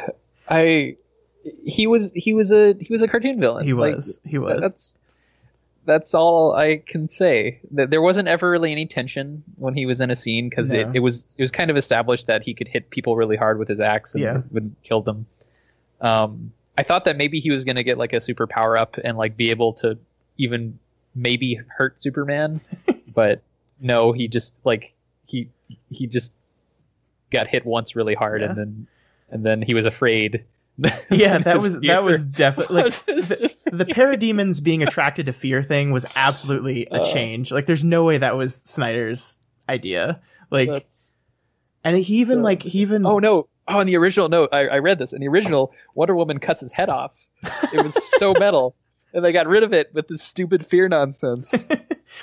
he was a cartoon villain.
He was.
That's all I can say. There wasn't ever really any tension when he was in a scene, because it was kind of established that he could hit people really hard with his axe and would kill them. I thought that maybe he was going to get like a super power up and like be able to even maybe hurt Superman, but no, he just like he just got hit once really hard, and then he was afraid.
Yeah, that was definitely like the parademons being attracted to fear thing was absolutely a change. Like, there's no way that was Snyder's idea. Like, and he even
in the original I read this. In the original, Wonder Woman cuts his head off. It was so metal, and they got rid of it with this stupid fear nonsense.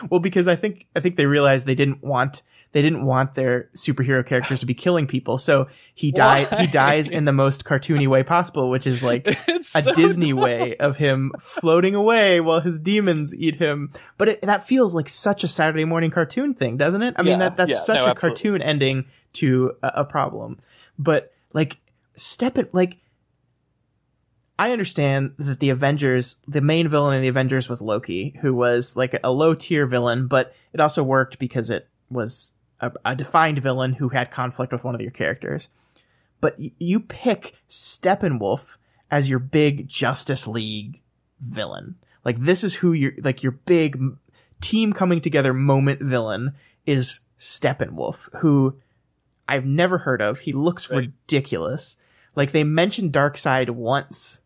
Well, because I think they realized they didn't want their superhero characters to be killing people, so he dies in the most cartoony way possible, which is like a Disney way of him floating away while his demons eat him. But that feels like such a Saturday morning cartoon thing, doesn't it? I mean, that's such a cartoon ending to a problem. But like I understand that the Avengers, the main villain in the Avengers was Loki, who was like a low tier villain, but it also worked because it was a defined villain who had conflict with one of your characters. But you pick Steppenwolf as your big Justice League villain. Like, this is who your big team coming together moment villain is Steppenwolf, who I've never heard of. He looks ridiculous. Like, they mentioned Darkseid once,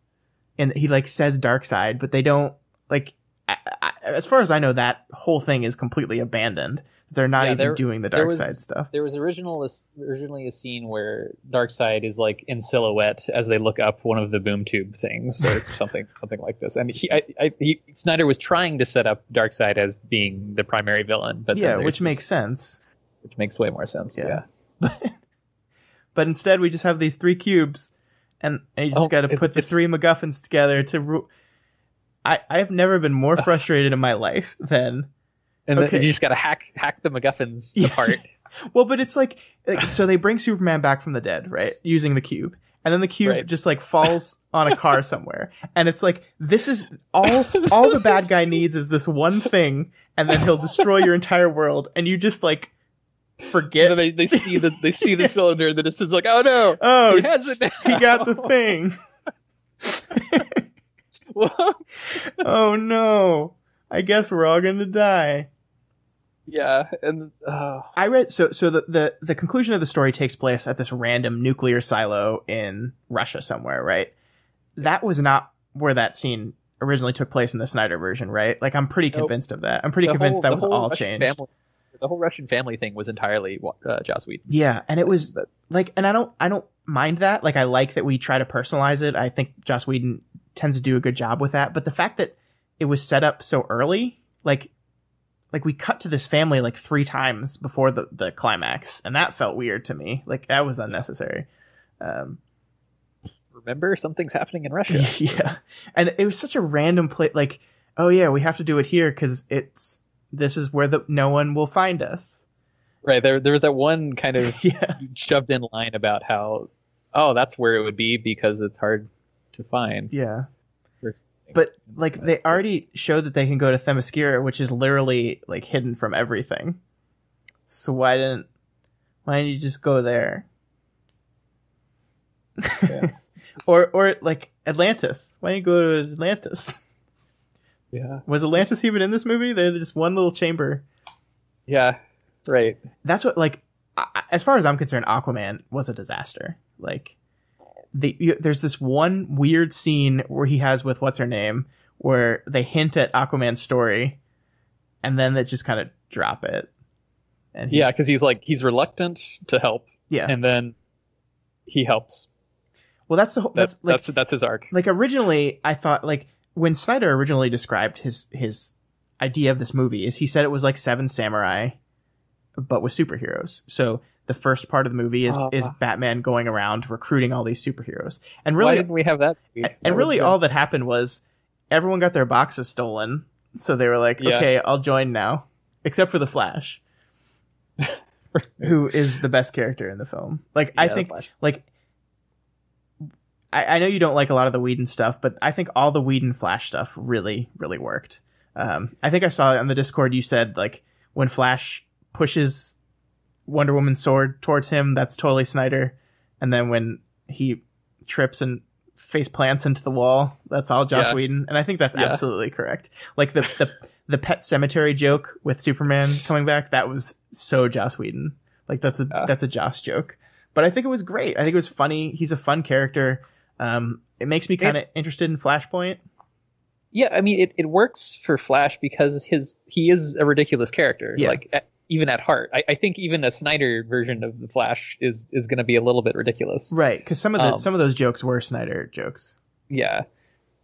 and he like says Darkseid, but they don't like. As far as I know, that whole thing is completely abandoned. They're not even doing the Darkseid stuff.
There was originally a scene where Darkseid is like in silhouette as they look up one of the boom tube things or something like this. And Snyder was trying to set up Darkseid as being the primary villain, but
which makes sense.
Which makes way more sense. Yeah.
But instead, we just have these 3 cubes, and you just got to put the 3 MacGuffins together to. I've never been more frustrated in my life than
And
Okay.
then you just got to hack the MacGuffins apart.
Well, but it's like so they bring Superman back from the dead, right? Using the cube. And then the cube just like falls on a car somewhere. And it's like, this is all the bad guy needs is this one thing, and then he'll destroy your entire world. And you just like forget.
And then they see the cylinder, and then it's just like, oh no,
Oh,
he has it now.
he got the thing.
Well,
Oh no. I guess we're all gonna die.
yeah, and
I read so the conclusion of the story takes place at this random nuclear silo in Russia somewhere, right? That was not where that scene originally took place in the Snyder version, right? Like I'm pretty convinced of that. I'm pretty convinced that was all
Russian
changed.
The whole Russian family thing was entirely Joss Whedon.
Yeah, and it was like, and I don't mind that. Like I like that we try to personalize it. I think Joss Whedon tends to do a good job with that. But the fact that it was set up so early, like we cut to this family like 3 times before the climax, and that felt weird to me. Like that was unnecessary.
Remember, something's happening in Russia.
Yeah, and it was such a random place. Like, oh yeah, we have to do it here because this is where no one will find us.
Right, there was that one kind of
Yeah,
shoved in line about how, oh, that's where it would be because it's hard to find.
yeah.
Or something.
But like they already showed that they can go to Themyscira, which is literally like hidden from everything. So why didn't you just go there?
Yeah.
or like Atlantis. Why didn't you go to Atlantis?
Yeah.
Was Atlantis even in this movie? They had just one little chamber.
Yeah. Right.
That's what, like, as far as I'm concerned, Aquaman was a disaster. Like, there's this one weird scene where he has with what's her name, where they hint at Aquaman's story, and then they just kind of drop it. And
Yeah, because he's reluctant to help.
Yeah.
And then he helps.
Well, that's the whole.
That's his arc.
Like originally, I thought like when Snyder originally described his idea of this movie is he said it was like Seven Samurai, but with superheroes. So the first part of the movie is Batman going around recruiting all these superheroes, and really,
why didn't we have that?
And really, all that happened was everyone got their boxes stolen, so they were like, "Okay, I'll join now," except for the Flash, who is the best character in the film. Like, I think, like. I know you don't like a lot of the Whedon stuff, but I think all the Whedon Flash stuff really, really worked. I think I saw on the Discord you said, like, when Flash pushes Wonder Woman's sword towards him, that's totally Snyder. And then when he trips and face plants into the wall, that's all Joss Whedon. And I think that's absolutely correct. Like, the Pet Cemetery joke with Superman coming back, that was so Joss Whedon. Like, that's a Joss joke. But I think it was great. I think it was funny. He's a fun character. It makes me kind of interested in Flashpoint.
Yeah, I mean, it works for Flash because he is a ridiculous character.
Yeah.
Like, even at heart, I think even a Snyder version of the Flash is going to be a little bit ridiculous.
Right, because some of those jokes were Snyder jokes. Yeah,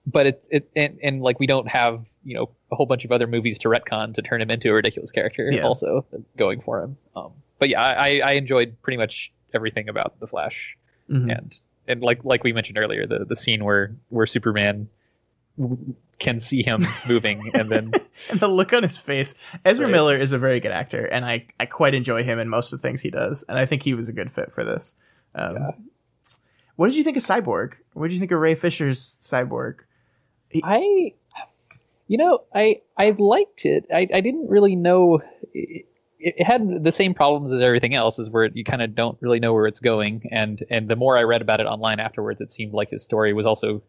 but and like we don't have a whole bunch of other movies to retcon to turn him into a ridiculous character. Also going for him. But yeah, I enjoyed pretty much everything about the Flash, and like we mentioned earlier, the scene where Superman can see him moving and then
and the look on his face. Ezra Miller is a very good actor, and I quite enjoy him in most of the things he does, and I think he was a good fit for this. What did you think of Cyborg? What did you think of Ray Fisher's Cyborg?
I liked it. I didn't really know. It had the same problems as everything else, is where you kind of don't really know where it's going. And the more I read about it online afterwards, it seemed like his story was also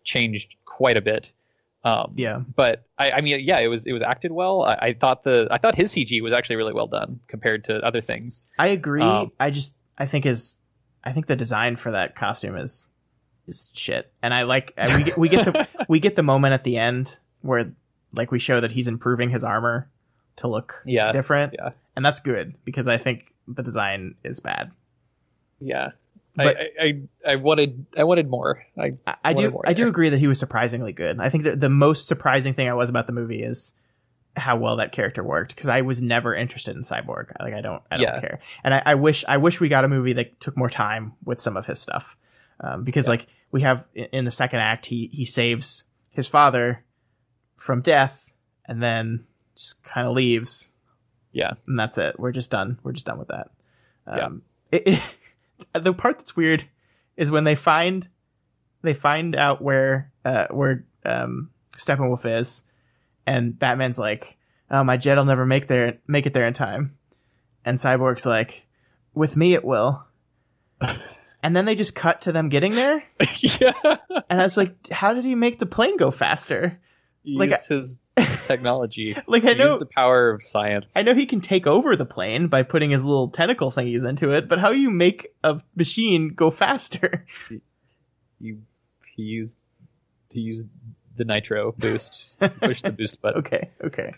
changed quite a bit. But I mean, it was acted well. I thought his CG was actually really well done compared to other things.
I agree. I think the design for that costume is shit. And we get the moment at the end where like we show that he's improving his armor to look different. Yeah. And that's good because I think the design is bad.
Yeah. But I wanted more. I
do agree that he was surprisingly good. I think that the most surprising thing I was about the movie is how well that character worked, because I was never interested in Cyborg. Like I don't care. And I wish we got a movie that took more time with some of his stuff. Because like we have in the second act, he saves his father from death, and then just kind of leaves.
Yeah.
And that's it. We're just done. We're just done with that.
Yeah.
The part that's weird is when they find out where Steppenwolf is, and Batman's like, "Oh, my jet will never make it there in time," and Cyborg's like, "With me, it will." And then they just cut to them getting there.
Yeah.
And I was like, "How did he make the plane go faster?"
He
Like,
used his technology.
Like, I
He
know
used the power of science.
I know he can take over the plane by putting his little tentacle thingies into it, but how do you make a machine go faster?
He used the nitro boost. Push the boost button.
Okay.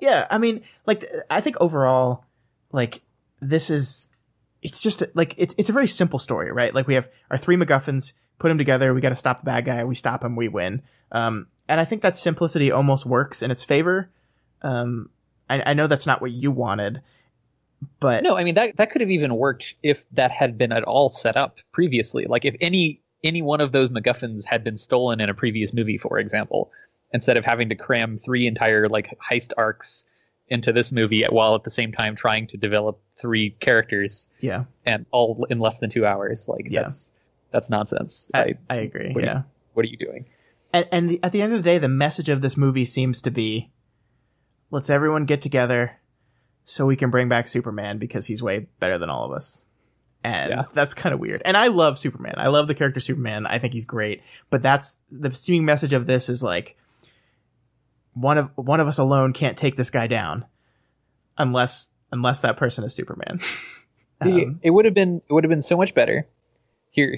Yeah, I mean, like, I think overall, like, it's just, like, it's a very simple story, right? Like, we have our 3 MacGuffins, put them together, we gotta stop the bad guy, we stop him, we win. And I think that simplicity almost works in its favor. I know that's not what you wanted, but...
No, I mean, that could have even worked if that had been at all set up previously. Like, if any one of those MacGuffins had been stolen in a previous movie, for example, instead of having to cram 3 entire, like, heist arcs into this movie while at the same time trying to develop 3 characters.
Yeah.
And all in less than 2 hours. Like,
Yeah.
that's nonsense.
I agree, yeah.
What are you doing?
And at the end of the day, the message of this movie seems to be, let's everyone get together so we can bring back Superman because he's way better than all of us. And that's kind of weird. And I love Superman. I love the character Superman. I think he's great. But that's the seeming message of this is like, one of us alone can't take this guy down unless that person is Superman.
It would have been so much better. Here,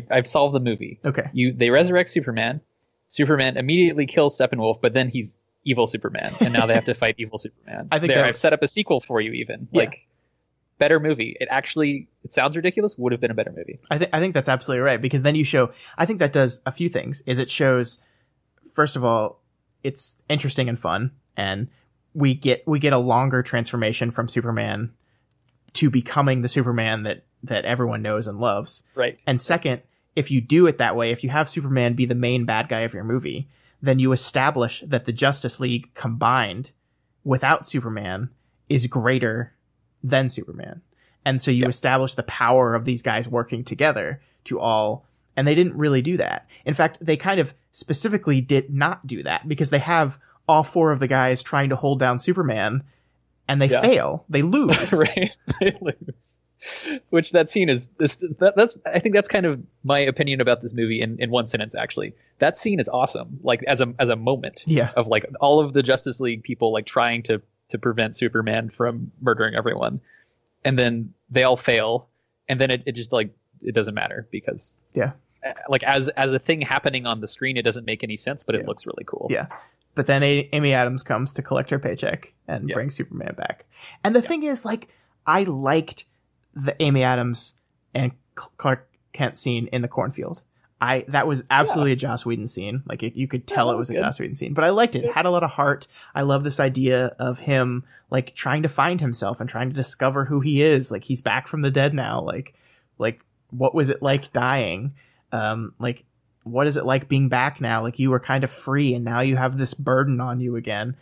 I've solved the movie.
Okay.
They resurrect Superman. Superman immediately kills Steppenwolf, but then he's evil Superman, and now they have to fight evil Superman. I've set up a sequel for you, even.
Yeah.
Like, better movie. It sounds ridiculous, would have been a better movie. I
think that's absolutely right, because then you show, I think that does a few things. It shows, first of all, it's interesting and fun, and we get a longer transformation from Superman to becoming the Superman that everyone knows and loves.
Right.
And second, if you do it that way, if you have Superman be the main bad guy of your movie, then you establish that the Justice League combined without Superman is greater than Superman. And so you establish the power of these guys working together to all, and they didn't really do that. In fact, they kind of specifically did not do that because they have all 4 of the guys trying to hold down Superman and they fail. They lose.
Right. They lose. Which that scene is that's I think that's kind of my opinion about this movie in one sentence, actually. That scene is awesome. Like as a moment of like all of the Justice League people like trying to prevent Superman from murdering everyone. And then they all fail. And then it just like it doesn't matter because like as a thing happening on the screen, it doesn't make any sense, but it looks really cool.
Yeah. But then Amy Adams comes to collect her paycheck and bring Superman back. And the thing is, like, I liked the Amy Adams and Clark Kent scene in the cornfield. That was absolutely a Joss Whedon scene. Like, you could tell it was a Joss Whedon scene, but I liked it. It had a lot of heart. I love this idea of him, like, trying to find himself and trying to discover who he is. Like, he's back from the dead now. Like, what was it like dying? Like, what is it like being back now? Like, you were kind of free and now you have this burden on you again.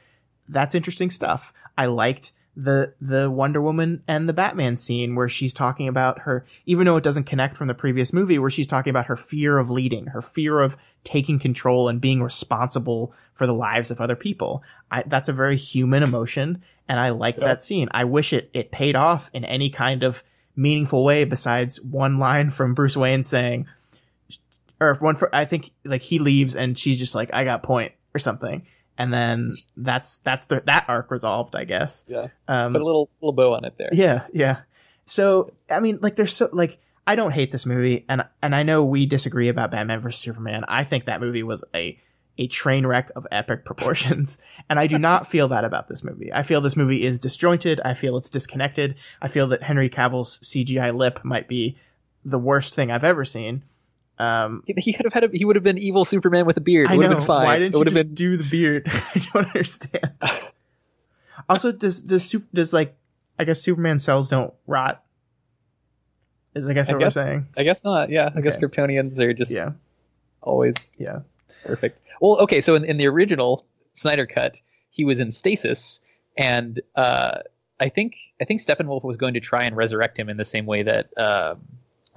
That's interesting stuff. I liked the Wonder Woman and the Batman scene where she's talking about her, even though it doesn't connect from the previous movie, where she's talking about her fear of leading, her fear of taking control and being responsible for the lives of other people. That's a very human emotion, and I like that scene. I wish it paid off in any kind of meaningful way besides one line from Bruce Wayne saying, I think like he leaves and she's just like, I got point or something. And then that's that arc resolved, I guess.
Yeah. Put a little bow on it there.
Yeah. So, I mean, like, I don't hate this movie, and I know we disagree about Batman vs Superman. I think that movie was a train wreck of epic proportions, and I do not feel that about this movie. I feel this movie is disjointed. I feel it's disconnected. I feel that Henry Cavill's CGI lip might be the worst thing I've ever seen.
He would have been evil Superman with a beard. It would have been fine.
Why didn't you just do the beard? I don't understand. Also, does like, I guess Superman cells don't rot? Is I guess what we're saying?
I guess not. Yeah, I guess Kryptonians are just always
perfect.
Well, okay, so in the original Snyder cut, he was in stasis, and I think Steppenwolf was going to try and resurrect him in the same way that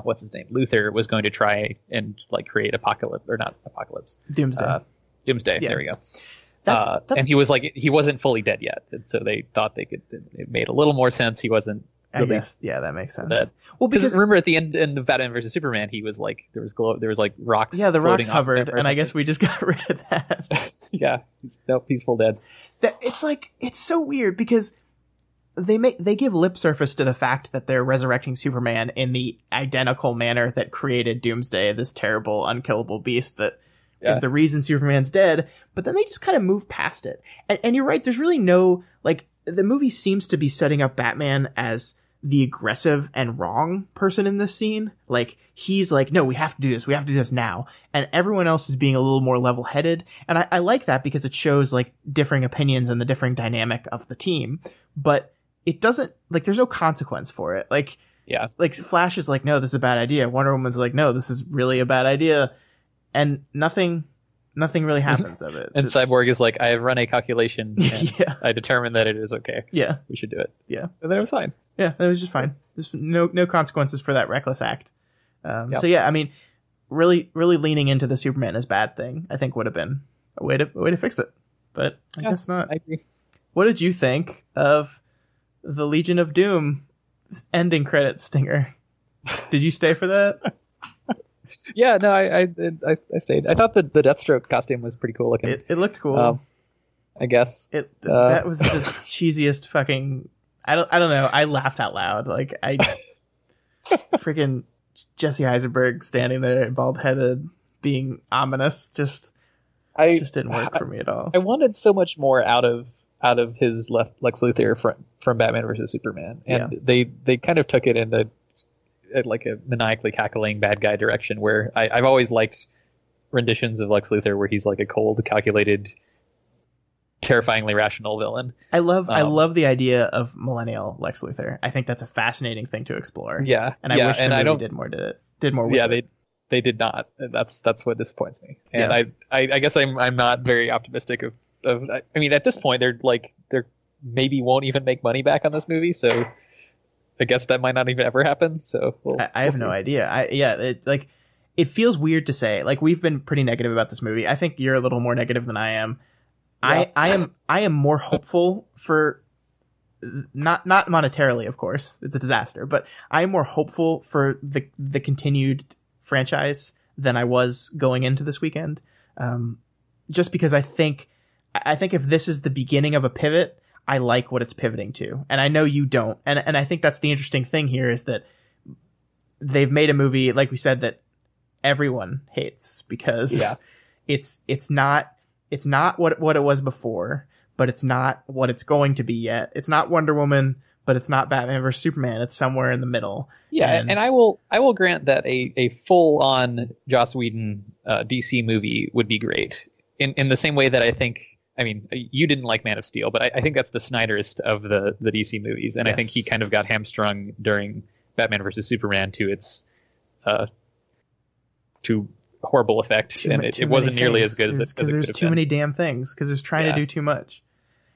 what's his name, Luthor, was going to try and like create Doomsday. Doomsday. Yeah. There we go. That's... And he was like, he wasn't fully dead yet, and so they thought they could. It made a little more sense. He wasn't. Really,
I guess, yeah, that makes sense.
Dead. Well, because remember at the end of Batman versus Superman, he was like, there was like rocks.
Yeah, the rocks hovered, and I guess we just got rid of that.
Yeah, he's full dead.
It's like, it's so weird because they give lip surface to the fact that they're resurrecting Superman in the identical manner that created Doomsday, this terrible, unkillable beast that is the reason Superman's dead. But then they just kind of move past it. And you're right, there's really no, like, the movie seems to be setting up Batman as the aggressive and wrong person in this scene. Like, he's like, no, we have to do this now. And everyone else is being a little more level-headed. And I like that because it shows, like, differing opinions and the differing dynamic of the team. But it doesn't, like, there's no consequence for it. Like,
yeah,
like, Flash is like, no, this is a bad idea. Wonder Woman's like, no, this is really a bad idea. And nothing really happens of it.
And Cyborg is like, I have run a calculation, and I determined that it is okay.
Yeah.
We should do it.
Yeah.
And then it was fine.
Yeah, it was just fine. There's no consequences for that reckless act. So yeah, I mean, really leaning into the Superman is bad thing, I think would have been a way to fix it. But I guess not.
I agree.
What did you think of the Legion of Doom ending credit stinger? Did you stay for that?
Yeah, no, I stayed. I thought the Deathstroke costume was pretty cool looking.
It looked cool.
I guess
that was the cheesiest fucking. I don't know. I laughed out loud. Like, I freaking Jesse Eisenberg standing there, bald headed, being ominous. Just didn't work for me at all.
I wanted so much more out of his Lex Luthor from Batman versus Superman, and they kind of took it into like a maniacally cackling bad guy direction. Where I've always liked renditions of Lex Luthor where he's like a cold, calculated, terrifyingly rational villain.
I love the idea of millennial Lex Luthor. I think that's a fascinating thing to explore.
Yeah,
and I wish the movie did more. With it.
They did not. That's what disappoints me. And I guess I'm not very optimistic of. I mean, at this point, they're maybe won't even make money back on this movie. So I guess that might not even ever happen. So
I have no idea. It feels weird to say. Like, we've been pretty negative about this movie. I think you're a little more negative than I am. Yeah. I am more hopeful for not monetarily, of course, it's a disaster, but I am more hopeful for the continued franchise than I was going into this weekend. Just because I think if this is the beginning of a pivot, I like what it's pivoting to, and I know you don't. And I think that's the interesting thing here is that they've made a movie, like we said, that everyone hates because it's not what it was before, but it's not what it's going to be yet. It's not Wonder Woman, but it's not Batman vs Superman. It's somewhere in the middle.
Yeah, and I will grant that a full on Joss Whedon DC movie would be great. In the same way that I think, I mean, you didn't like Man of Steel, but I think that's the Snyderist of the DC movies, and I think he kind of got hamstrung during Batman vs Superman to its to horrible effect, and it wasn't nearly as good as it
because there's too many damn things because it's trying to do too much.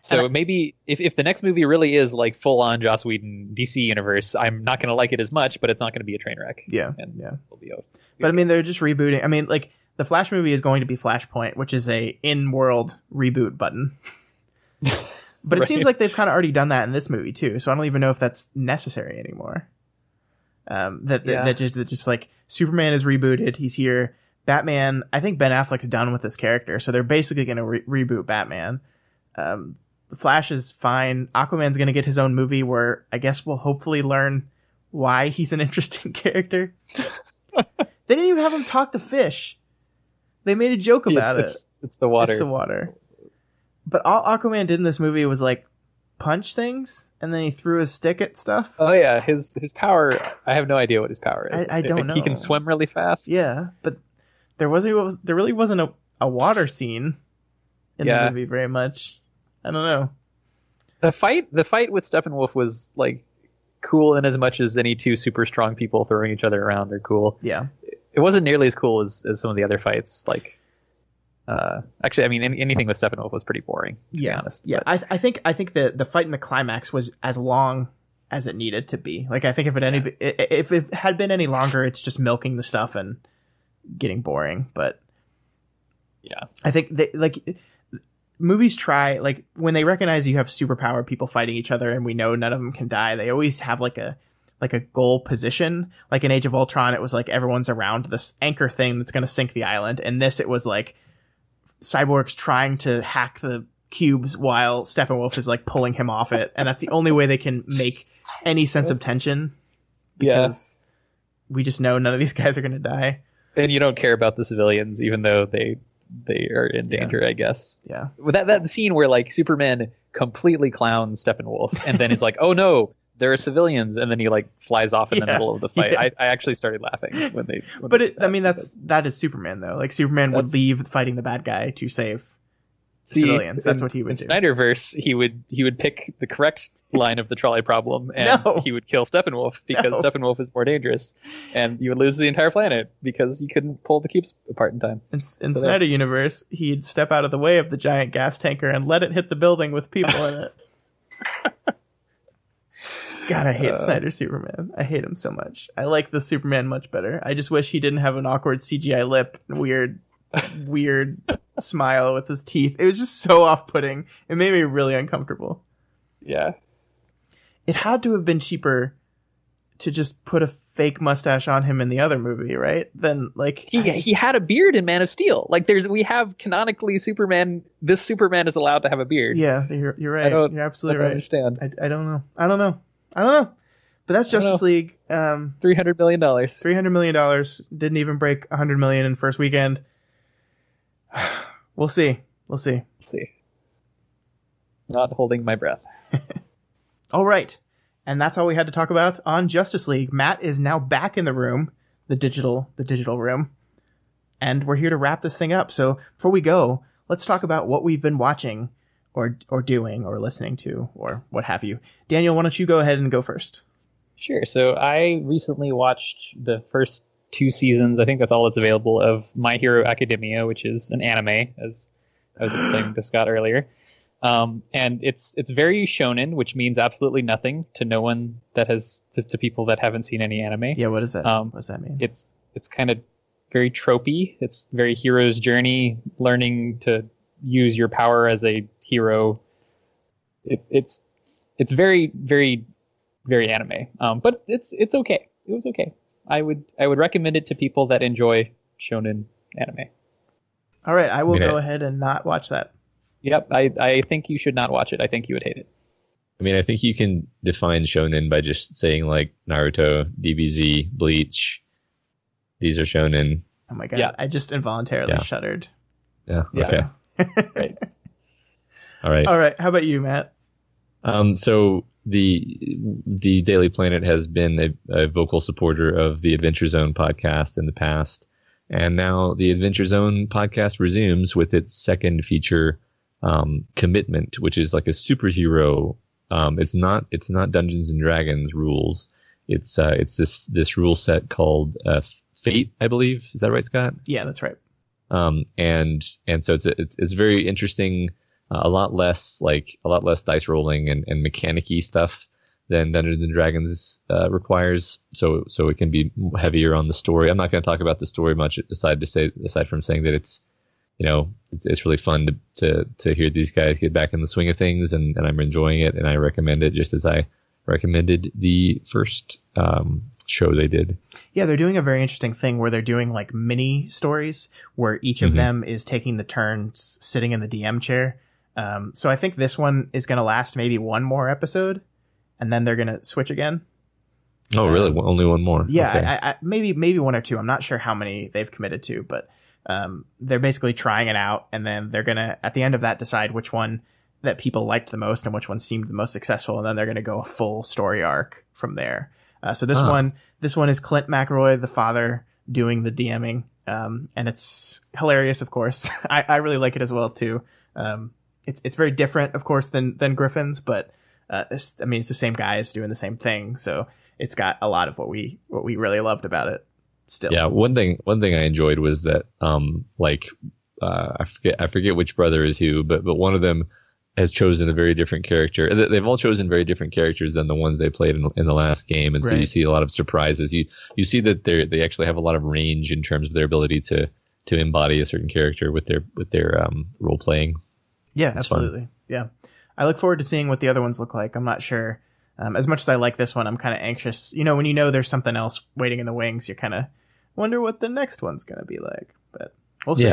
So maybe if the next movie really is like full on Joss Whedon DC universe, I'm not going to like it as much, but it's not going to be a train wreck.
But I mean, they're just rebooting. I mean, like, the Flash movie is going to be Flashpoint, which is a in-world reboot button. But it seems like they've kind of already done that in this movie too, so I don't even know if that's necessary anymore. That just like Superman is rebooted, he's here. Batman, I think Ben Affleck's done with this character, so they're basically going to reboot Batman. The Flash is fine. Aquaman's going to get his own movie where I guess we'll hopefully learn why he's an interesting character. They didn't even have him talk to fish. They made a joke about it.
It's the water.
It's the water. But all Aquaman did in this movie was like punch things, and then he threw his stick at stuff.
Oh yeah, his power. I have no idea what his power is.
I don't know.
He can swim really fast.
Yeah, but there really wasn't a water scene in the movie very much. I don't know.
The fight with Steppenwolf was like cool in as much as any two super strong people throwing each other around are cool.
Yeah.
It wasn't nearly as cool as some of the other fights. Like, Actually, I mean, anything with Steppenwolf was pretty boring, to be honest.
Yeah.
But
I think the fight in the climax was as long as it needed to be. Like, I think if it had been any longer, it's just milking the stuff and getting boring. But
yeah,
I think movies try, like, when they recognize you have superpower people fighting each other and we know none of them can die, they always have like a goal position. Like in Age of Ultron, it was like everyone's around this anchor thing that's going to sink the island. And this, it was like Cyborg's trying to hack the cubes while Steppenwolf is like pulling him off it. And that's the only way they can make any sense of tension. Because we just know none of these guys are going to die.
And you don't care about the civilians, even though they are in danger, I guess.
Yeah.
With that scene where like Superman completely clowns Steppenwolf and then is like, oh no, there are civilians, and then he like flies off in the middle of the fight. I actually started laughing when they.
That is Superman though. Like Superman would leave fighting the bad guy to save civilians. That's what he would do. In
Snyderverse, he would pick the correct line of the trolley problem, and he would kill Steppenwolf because Steppenwolf is more dangerous, and you would lose the entire planet because he couldn't pull the cubes apart in time.
In Snyder universe, he'd step out of the way of the giant gas tanker and let it hit the building with people in it. God, I hate Snyder Superman. I hate him so much. I like the Superman much better. I just wish he didn't have an awkward CGI lip and weird smile with his teeth. It was just so off-putting. It made me really uncomfortable.
Yeah.
It had to have been cheaper to just put a fake mustache on him in the other movie, right? Then, like,
he had a beard in Man of Steel. Like, we have canonically Superman. This Superman is allowed to have a beard.
Yeah, you're right. You're absolutely right.
Understand.
I don't know. But that's Justice League.
$300 million.
$300 million. Didn't even break $100 million in first weekend. We'll see.
Not holding my breath.
All right. And that's all we had to talk about on Justice League. Matt is now back in the room, the digital room. And we're here to wrap this thing up. So before we go, let's talk about what we've been watching or doing or listening to or what have you. Daniel, why don't you go ahead and go first?
Sure. So I recently watched the first 2 seasons, I think that's all that's available, of My Hero Academia, which is an anime, as I was explaining to Scott earlier. And it's very shonen, which means absolutely nothing to no one that has to people that haven't seen any anime.
Yeah, what is that? What does that mean?
It's kind of very tropey. It's very hero's journey, learning to use your power as a hero. It's very, very, very anime. But it's okay. It was okay. I would recommend it to people that enjoy shonen anime.
All right, I will go ahead and not watch that.
Yep, I think you should not watch it. I think you would hate it.
I mean, I think you can define shonen by just saying like Naruto, DBZ, Bleach. These are shonen.
Oh my god! Yeah. I just involuntarily shuddered.
Yeah. Okay.
Right.
All right.
All right. How about you, Matt?
So the Daily Planet has been a vocal supporter of the Adventure Zone podcast in the past, and now the Adventure Zone podcast resumes with its second feature, Commitment, which is like a superhero. It's not Dungeons and Dragons rules. It's this rule set called Fate, I believe. Is that right, Scott?
Yeah, that's right.
And so it's very interesting. A lot less dice rolling and mechanic-y stuff than Dungeons and Dragons requires. So it can be heavier on the story. I'm not going to talk about the story much aside from saying that it's really fun to hear these guys get back in the swing of things, and I'm enjoying it, and I recommend it just as I recommended the first show they did.
Yeah, they're doing a very interesting thing where they're doing like mini stories where each of them is taking the turns sitting in the DM chair. So I think this one is going to last maybe one more episode, and then they're going to switch again.
Oh, really? Only one more?
Yeah,
okay.
I maybe one or two. I'm not sure how many they've committed to, but they're basically trying it out, and then they're going to, at the end of that, decide which one that people liked the most and which one seemed the most successful, and then they're going to go a full story arc from there. So this one is Clint McElroy, the father, doing the DMing, and it's hilarious, of course. I really like it as well too. It's very different, of course, than Griffin's, but it's the same guys doing the same thing, so it's got a lot of what we really loved about it. Still,
yeah. One thing I enjoyed was that I forget which brother is who, but one of them has chosen a very different character. They've all chosen very different characters than the ones they played in the last game, and so you see a lot of surprises. You see that they actually have a lot of range in terms of their ability to embody a certain character with their role playing.
Yeah, absolutely. Fun. Yeah, I look forward to seeing what the other ones look like. I'm not sure. As much as I like this one, I'm kind of anxious. You know, when you know there's something else waiting in the wings, you kind of wonder what the next one's going to be like. But we'll see.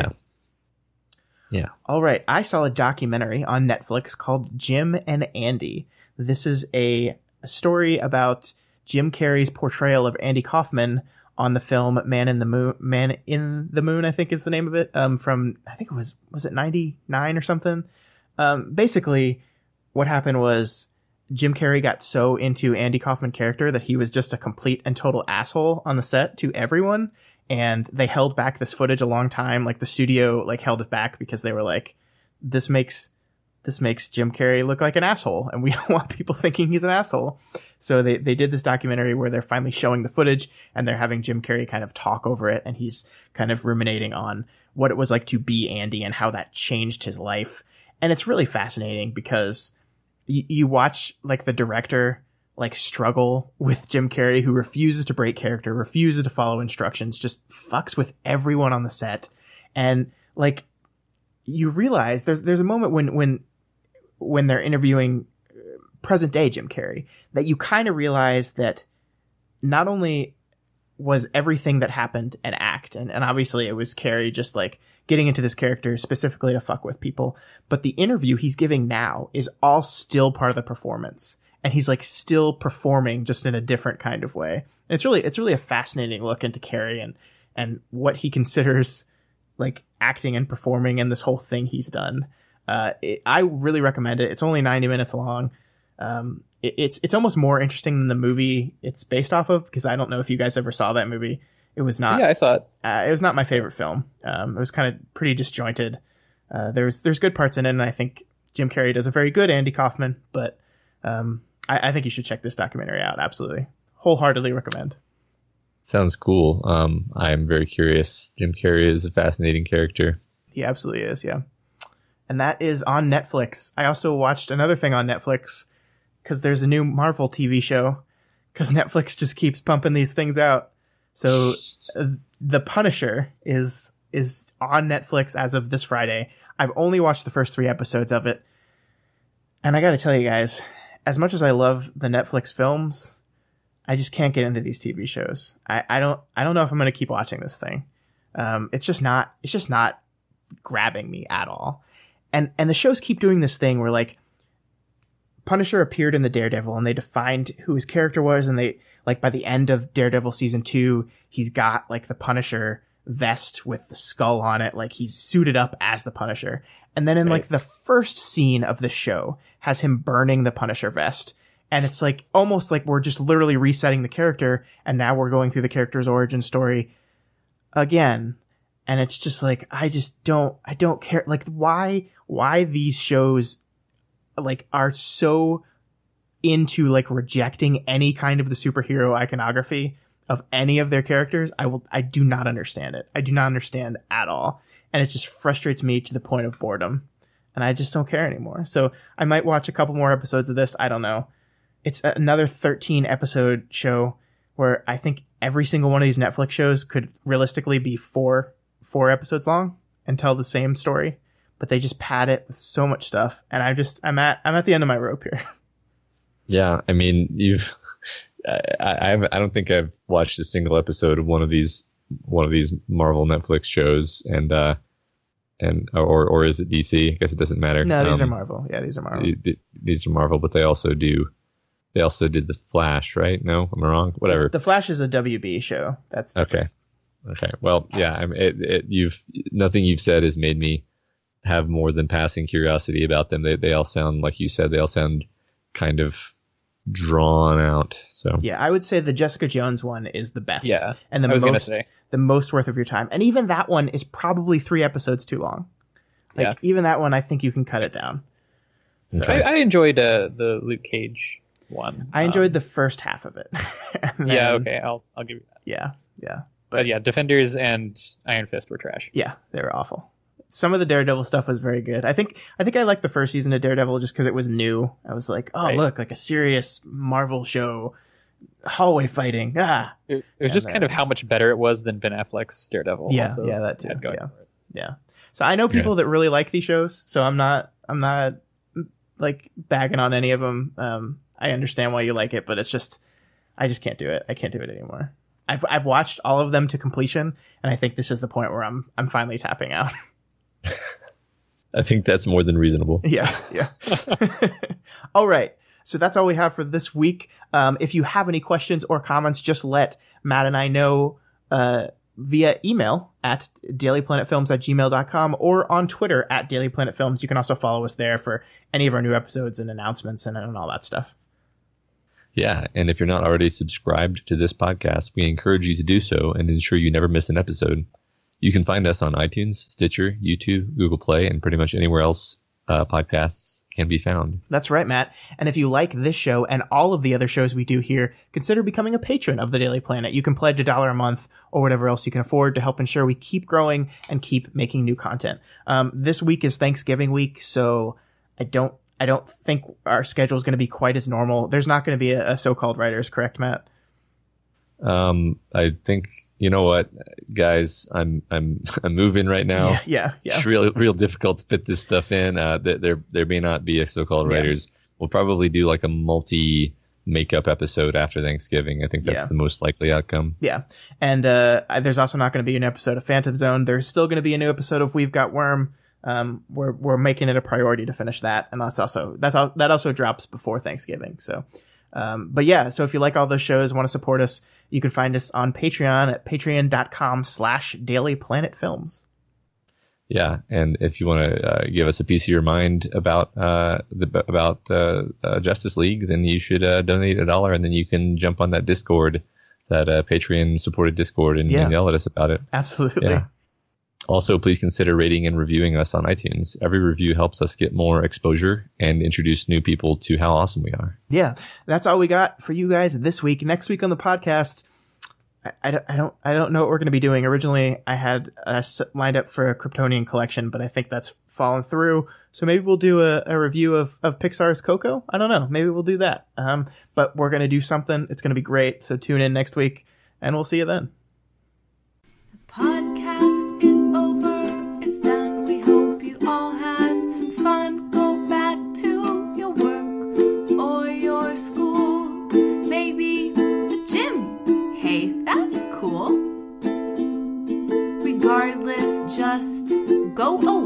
Yeah.
All right. I saw a documentary on Netflix called Jim and Andy. This is a story about Jim Carrey's portrayal of Andy Kaufman on the film Man in the Moon, I think is the name of it. From, I think was it 99 or something? Basically, what happened was Jim Carrey got so into Andy Kaufman character that he was just a complete and total asshole on the set to everyone. And they held back this footage a long time. Like the studio held it back because they were like, this makes Jim Carrey look like an asshole, and we don't want people thinking he's an asshole. So they did this documentary where they're finally showing the footage, and they're having Jim Carrey kind of talk over it, and he's kind of ruminating on what it was like to be Andy and how that changed his life. And it's really fascinating because you watch the director struggle with Jim Carrey, who refuses to break character, refuses to follow instructions, just fucks with everyone on the set. And you realize there's a moment when they're interviewing present day Jim Carrey that you kind of realize that not only was everything that happened an act, and obviously it was Carrey just getting into this character specifically to fuck with people, but the interview he's giving now is all still part of the performance. And he's still performing just in a different kind of way. And it's really a fascinating look into Carrey and what he considers acting and performing and this whole thing he's done. I really recommend it. It's only 90 minutes long. It's almost more interesting than the movie it's based off of, because I don't know if you guys ever saw that movie. It was not.
Yeah, I saw it.
It was not my favorite film. It was kind of pretty disjointed. There's good parts in it, and I think Jim Carrey does a very good Andy Kaufman, but I think you should check this documentary out. Absolutely. Wholeheartedly recommend.
Sounds cool. I'm very curious. Jim Carrey is a fascinating character.
He absolutely is, yeah. And that is on Netflix. I also watched another thing on Netflix because there's a new Marvel TV show, because Netflix just keeps pumping these things out. So The Punisher is on Netflix as of this Friday. I've only watched the first 3 episodes of it. And I got to tell you guys, as much as I love the Netflix films, I just can't get into these TV shows. I don't know if I'm going to keep watching this thing. It's just not grabbing me at all. And the shows keep doing this thing where Punisher appeared in the Daredevil, and they defined who his character was, and they by the end of Daredevil season 2, he's got the Punisher vest with the skull on it, he's suited up as the Punisher. And then in the first scene of the show has him burning the Punisher vest. And it's almost we're just literally resetting the character, and now we're going through the character's origin story again. And it's just I don't care. Why these shows are so into rejecting any kind of the superhero iconography of any of their characters. I do not understand it. I do not understand at all. And it just frustrates me to the point of boredom. And I just don't care anymore. So I might watch a couple more episodes of this. I don't know. It's another 13 episode show where I think every single one of these Netflix shows could realistically be four episodes long and tell the same story, but they just pad it with so much stuff. And I'm at the end of my rope here.
Yeah. I mean, I don't think I've watched a single episode of one of these Marvel Netflix shows, or is it DC? I guess it doesn't matter.
No, these are Marvel. Yeah, these are Marvel.
These are Marvel, but they also did the Flash, right? No, am I wrong? Whatever.
The Flash is a WB show. That's
different. Okay. Well, yeah. Nothing you've said has made me have more than passing curiosity about them. They all sound, like you said, they all sound kind of drawn out. So
yeah, I would say the Jessica Jones one is the best.
Yeah,
and the most worth of your time. And even that one is probably 3 episodes too long. Even that one, I think you can cut it down. So
okay. I enjoyed the Luke Cage one.
I enjoyed the first half of it.
Yeah, okay, I'll give you that.
Yeah.
But yeah, Defenders and Iron Fist were trash.
Yeah, they were awful. some of the Daredevil stuff was very good. I think I liked the first season of Daredevil just because it was new. I was like, oh, look, like a serious Marvel show, hallway fighting.
It was just kind of how much better it was than Ben Affleck's Daredevil.
Yeah,
also
yeah, that too.
had going
Yeah.
for it.
Yeah. So I know people that really like these shows, so I'm not like bagging on any of them. I understand why you like it, but it's just, I just can't do it. I can't do it anymore. I've watched all of them to completion, and I think this is the point where I'm finally tapping out.
I think that's more than reasonable.
Yeah. All right. So that's all we have for this week. If you have any questions or comments, just let Matt and I know via email at dailyplanetfilms@gmail.com or on Twitter at dailyplanetfilms. You can also follow us there for any of our new episodes and announcements and all that stuff.
Yeah, and if you're not already subscribed to this podcast, we encourage you to do so and ensure you never miss an episode. You can find us on iTunes, Stitcher, YouTube, Google Play, and pretty much anywhere else podcasts can be found.
That's right, Matt. And if you like this show and all of the other shows we do here, consider becoming a patron of the Daily Planet. You can pledge $1 a month or whatever else you can afford to help ensure we keep growing and keep making new content. This week is Thanksgiving week, so I don't think our schedule is going to be quite as normal. There's not going to be a so-called writers, correct, Matt?
I think, you know what, guys, I'm moving right now.
Yeah.
It's real difficult to fit this stuff in. There may not be a so-called writers. We'll probably do like a multi-makeup episode after Thanksgiving. I think that's the most likely outcome. Yeah.
And there's also not going to be an episode of Phantom Zone. There's still going to be a new episode of We've Got Worm. We're making it a priority to finish that, and that also drops before Thanksgiving. So, but yeah, so if you like all those shows, want to support us, you can find us on Patreon at patreon.com/dailyplanetfilms.
Yeah, and if you want to give us a piece of your mind about Justice League, then you should donate $1, and then you can jump on that Discord, that Patreon supported Discord, and yell at us about it.
Absolutely.
Yeah. Also, please consider rating and reviewing us on iTunes. Every review helps us get more exposure and introduce new people to how awesome we are.
Yeah, that's all we got for you guys this week. Next week on the podcast, I don't know what we're going to be doing. Originally, I had lined up for a Kryptonian collection, but I think that's fallen through. So maybe we'll do a review of Pixar's Coco. I don't know. Maybe we'll do that. But we're going to do something. It's going to be great. So tune in next week, and we'll see you then.
Podcast is over, it's done. We hope you all had some fun. Go back to your work or your school, maybe the gym. Hey, that's cool. Regardless, just go away.